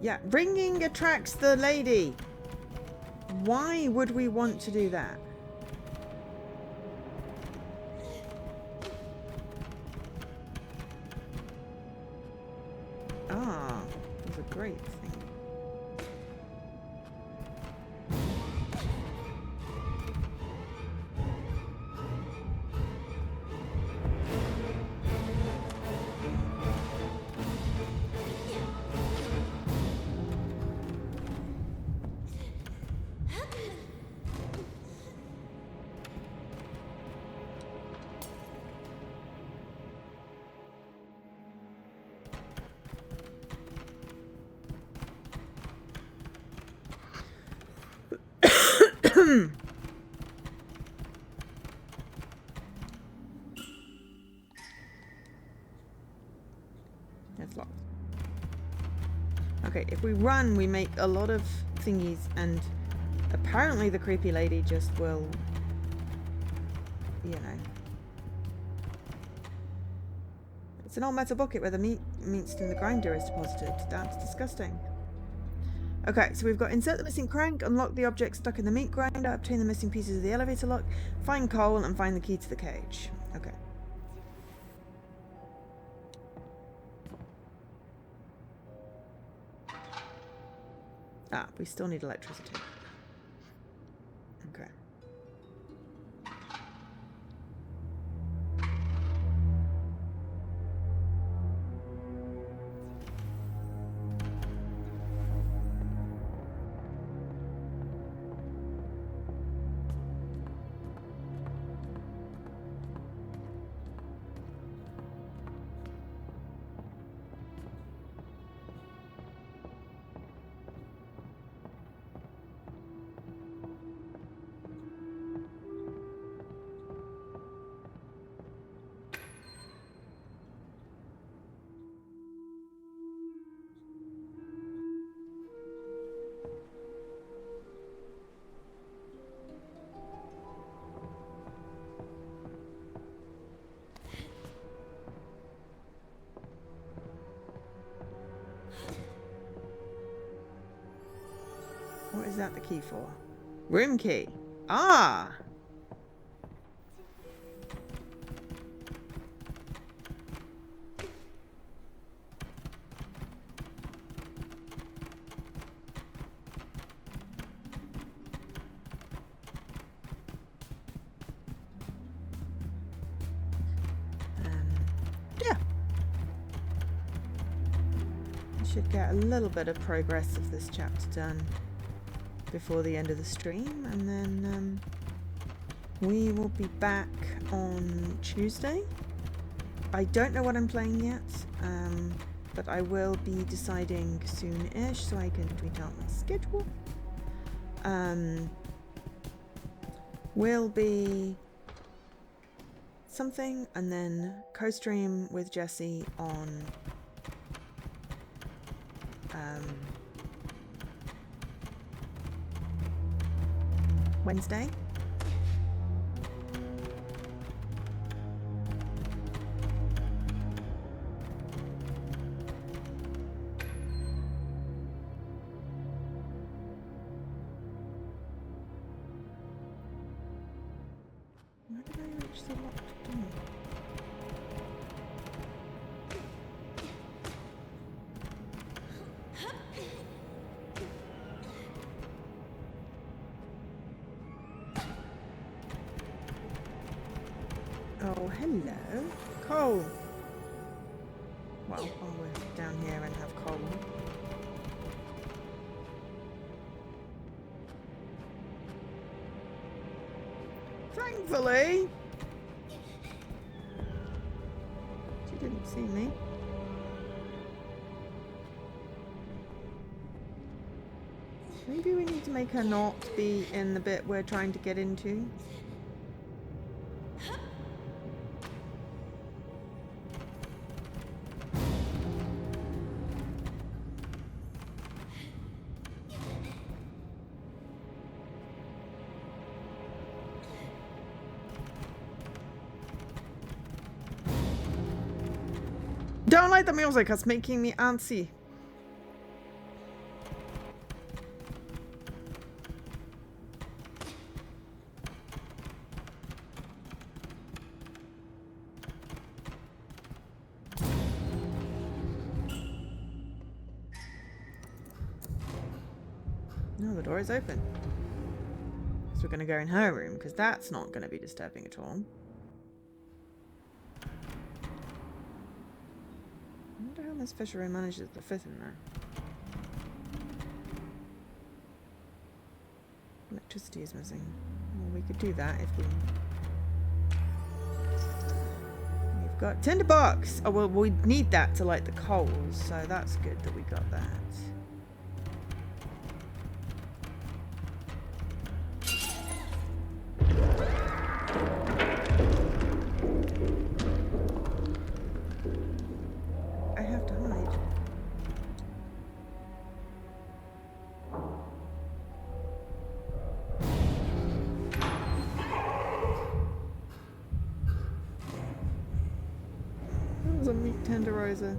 Yeah, ringing attracts the lady. Why would we want to do that? Ah, that's a great thing. It's locked. Okay, if we run, we make a lot of thingies, and apparently the creepy lady just will, you know. It's an old metal bucket where the meat's in the grinder is deposited. That's disgusting. Okay, so we've got insert the missing crank, unlock the object stuck in the meat grinder, obtain the missing pieces of the elevator lock, find Cole, and find the key to the cage. Okay. Ah, we still need electricity. Okay. What is that the key for? Room key. Ah! Yeah. I should get a little bit of progress of this chapter done before the end of the stream, and then we will be back on Tuesday. I don't know what I'm playing yet, but I will be deciding soon-ish so I can tweet out my schedule. Will be something, and then co-stream with Jesse on Wednesday. Where did I reach the locked door? Oh, hello. Cole. Well, while we're down here and have Cole. Thankfully, she didn't see me. Maybe we need to make her not be in the bit we're trying to get into. Don't like the music, it's making me antsy. No, the door is open. So we're going to go in her room, because that's not going to be disturbing at all. I wonder how Miss Fisher manages to fit in there. Electricity is missing. Well, we could do that if we... We've got tinderbox! Oh, well, we need that to light the coals, so that's good that we got that. tenderizer.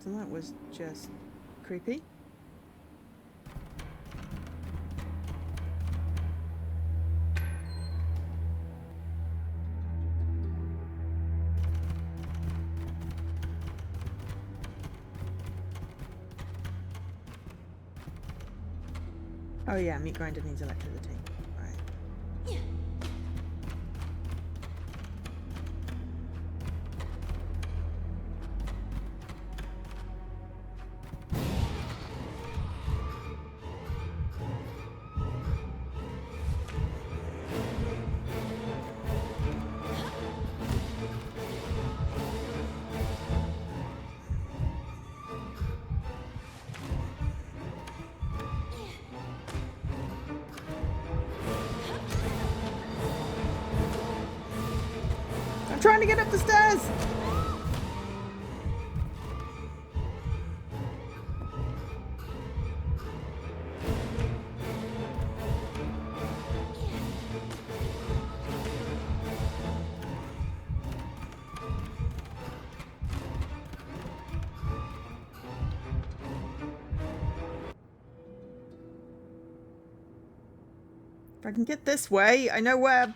So that was just creepy. Oh yeah, meat grinder needs electricity. Right. I'm trying to get up the stairs! If I can get this way, I know where.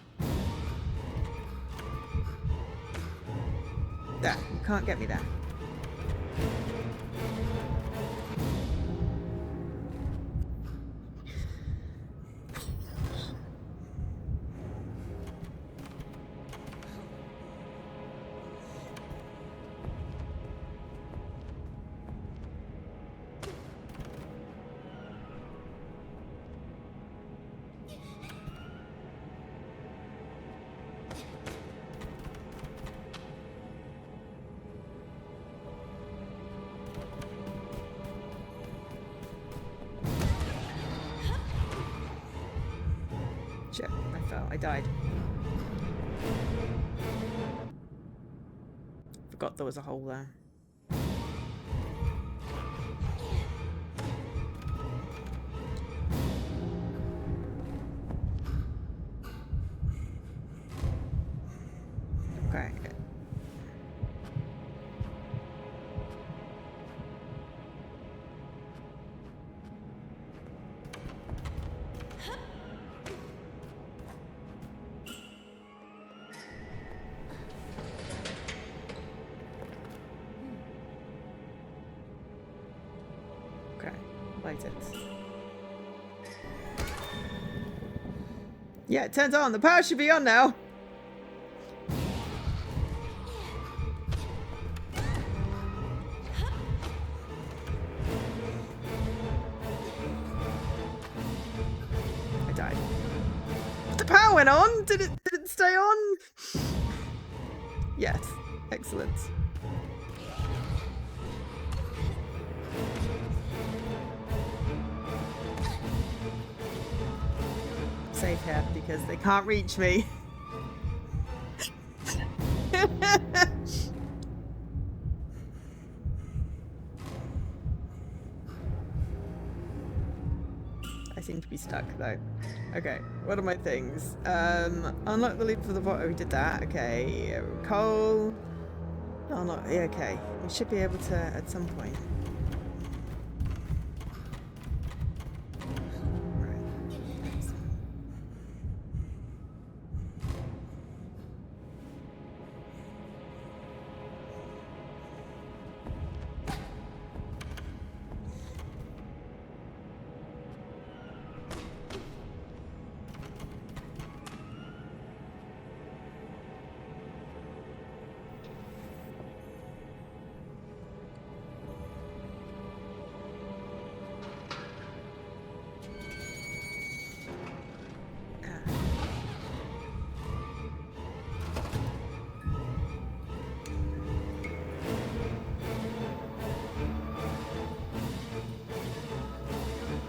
There, you can't get me there. Shit, I fell. I died. Forgot there was a hole there. Okay. Light it. Yeah, it turns on. The power should be on now. I died. The power went on. Did it stay on? Yes. Excellent. Safe here because they can't reach me. I seem to be stuck though. Okay, what are my things? Unlock the leap for the bot. Oh, we did that. Okay, coal. Unlock. Yeah, okay, we should be able to at some point.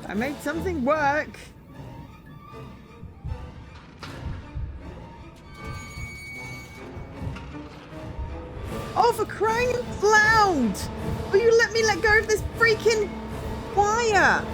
I made something work. Oh, for crying out loud! Will you let me let go of this freaking wire?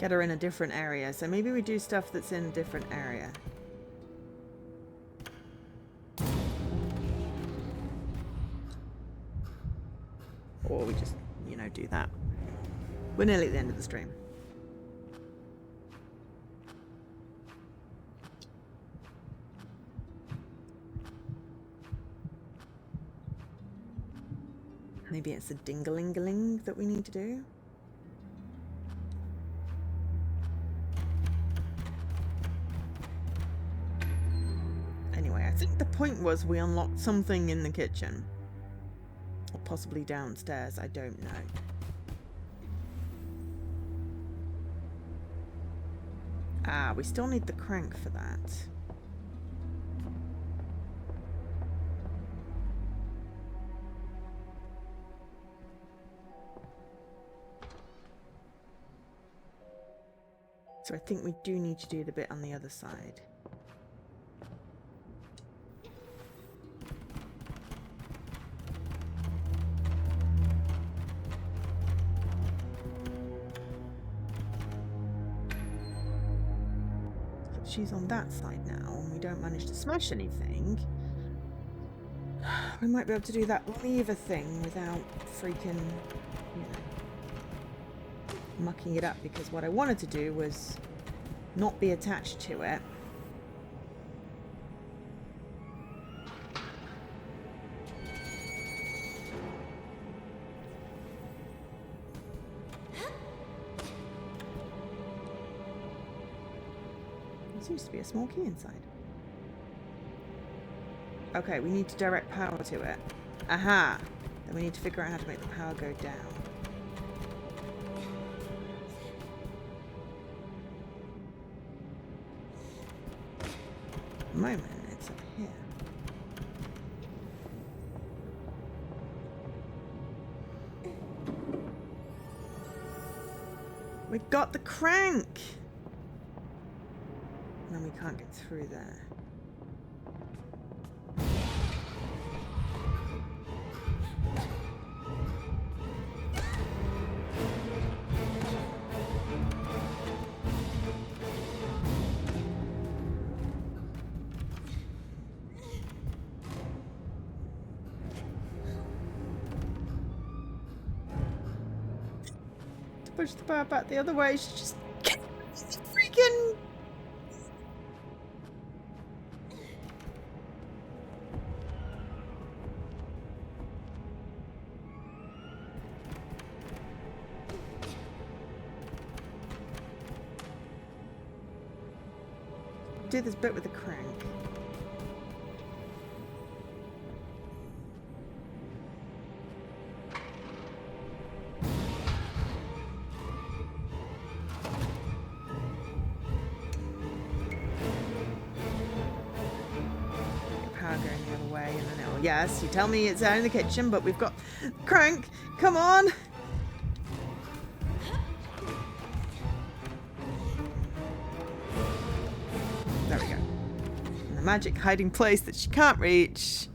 get her in a different area. So maybe we do stuff that's in a different area. Or we just, you know, do that. We're nearly at the end of the stream. Maybe it's a ding-a-ling-a-ling that we need to do. Anyway, I think the point was we unlocked something in the kitchen. Or possibly downstairs, I don't know. Ah, we still need the crank for that. So I think we do need to do the bit on the other side. If she's on that side now and we don't manage to smash anything, we might be able to do that lever thing without freaking, you know, mucking it up, because what I wanted to do was not be attached to it. There seems to be a small key inside. Okay, we need to direct power to it. Aha! Then we need to figure out how to make the power go down. Moment, it's up here. We got the crank! And then we can't get through there. Push the power back the other way. She just freaking. Do this bit with the crank. Yes, you tell me it's out in the kitchen, but we've got crank. Come on. There we go. In the magic hiding place that she can't reach.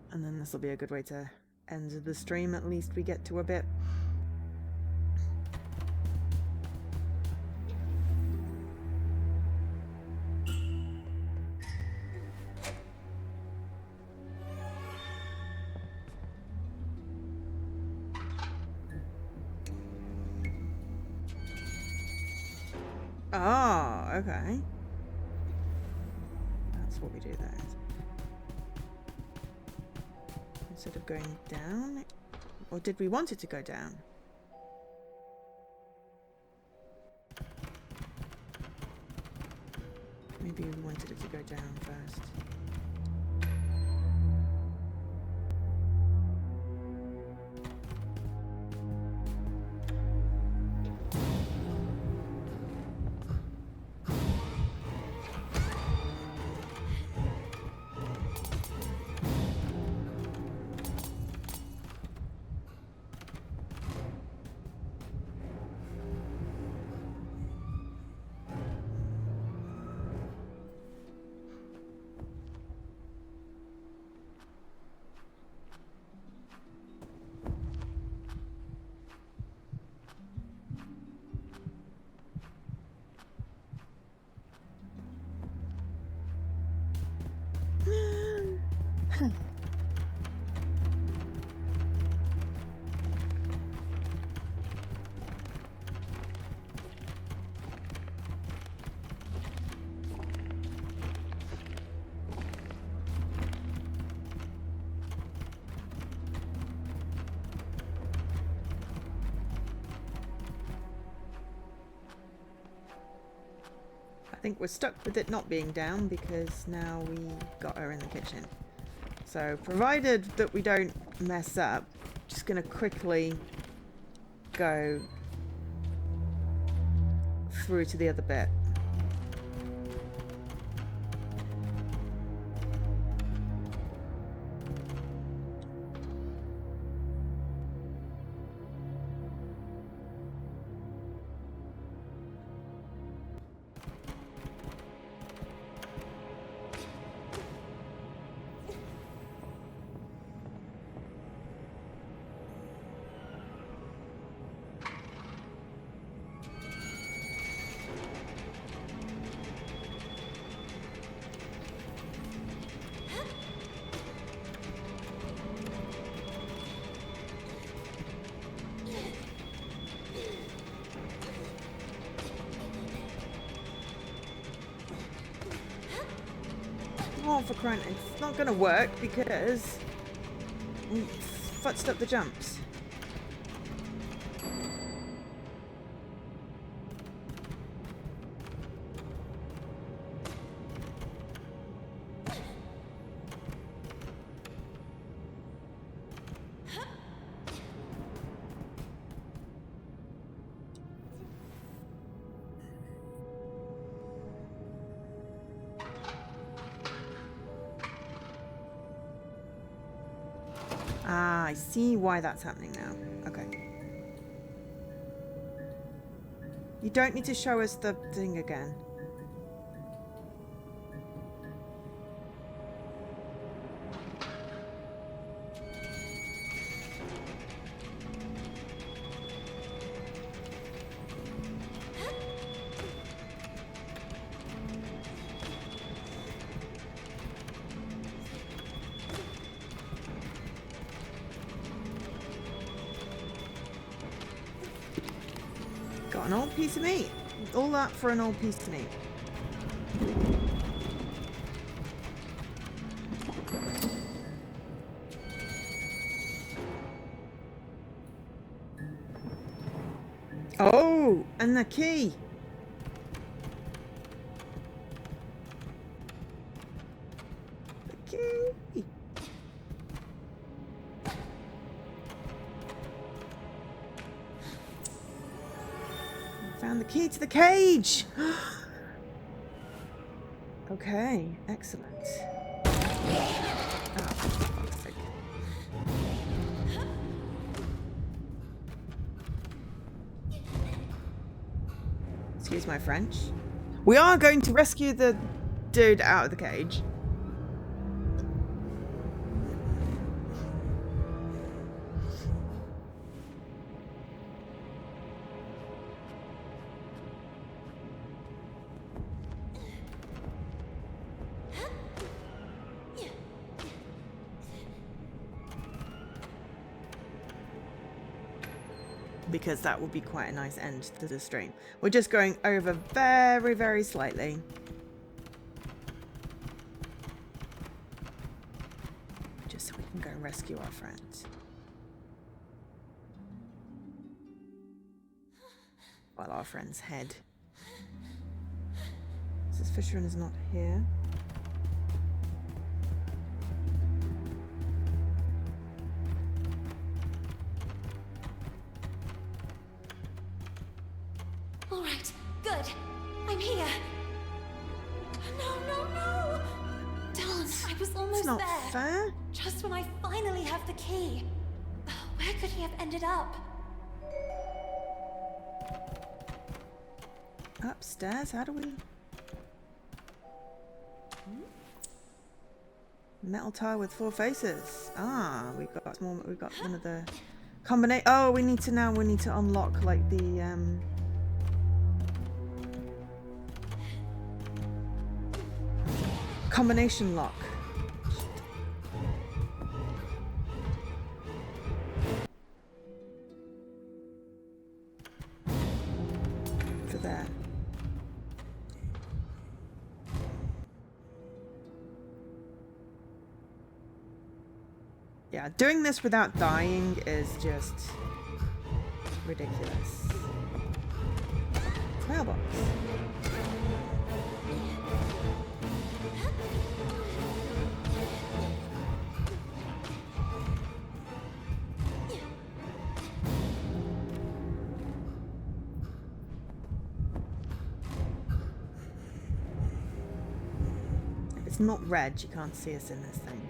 And then this will be a good way to end the stream. At least we get to a bit. Oh, okay. That's what we do there. Instead of going down? Or did we want it to go down? Maybe we wanted it to go down first. I think we're stuck with it not being down because now we got her in the kitchen. So provided that we don't mess up, just gonna quickly go through to the other bit. Oh, for crying, it's not gonna work because we futzed up the jumps. Ah, I see why that's happening now. Okay. You don't need to show us the thing again. Got an old piece of meat. All that for an old piece of meat. Oh, and the key. The key. Found the key to the cage. Okay, excellent. Oh, for fuck's sake. Excuse my French. We are going to rescue the dude out of the cage. Because that would be quite a nice end to the stream. We're just going over very, very slightly. Just so we can go and rescue our friends. While our friends head. Mrs. Fisherin is not here. All right, good. I'm here. No. Darn, I was almost It's not there. fair. Just when I finally have the key. Where could he have ended up? Upstairs? How do we... Metal tile with 4 faces. Ah, we got more. We got one of the combination. Oh, we need to unlock like the combination lock. For there. Yeah, doing this without dying is just ridiculous. Mailbox. it's not red. You can't see us in this thing.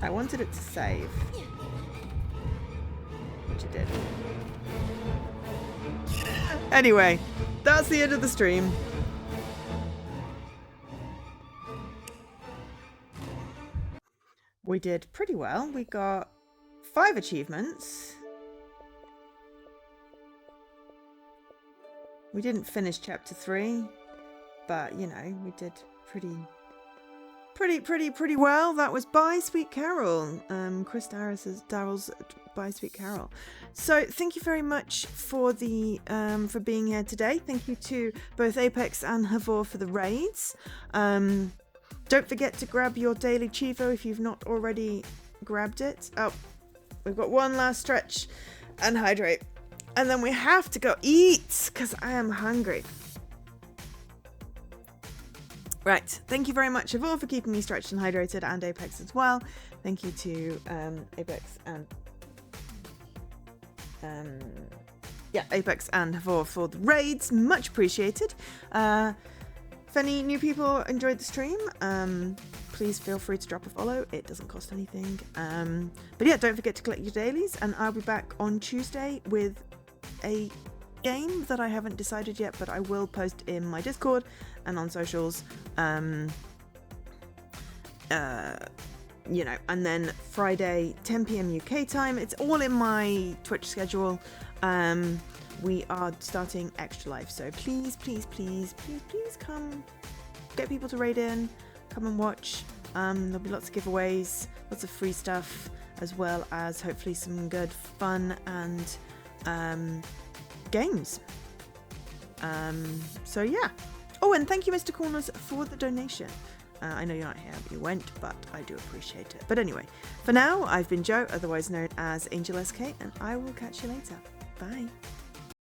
I wanted it to save, which it did. Anyway, that's the end of the stream. We did pretty well. We got 5 achievements. We didn't finish chapter 3, but you know, we did pretty well. That was by Sweet Carole. Chris Darrell's by Sweet Carole. So thank you very much for the for being here today. Thank you to both Apex and Havor for the raids. Don't forget to grab your daily Chivo if you've not already grabbed it. Oh, we've got one last stretch and hydrate. And then we have to go eat because I am hungry. Right, thank you very much, Havor, for keeping me stretched and hydrated, and Apex as well. Thank you to Apex and Apex and Havor for the raids, much appreciated. If any new people enjoyed the stream, please feel free to drop a follow. It doesn't cost anything. But yeah, don't forget to collect your dailies, and I'll be back on Tuesday with a game that I haven't decided yet, but I will post in my Discord and on socials. You know, and then Friday 10 p.m. UK time. It's all in my Twitch schedule. We are starting Extra Life, so please come get people to raid in, come and watch. There'll be lots of giveaways, lots of free stuff, as well as hopefully some good fun and games. So yeah. Oh, and thank you, Mr. Corners, for the donation. I know you're not here, but you went, but I do appreciate it. But anyway, for now, I've been Joe, otherwise known as Angel SK, and I will catch you later. Bye.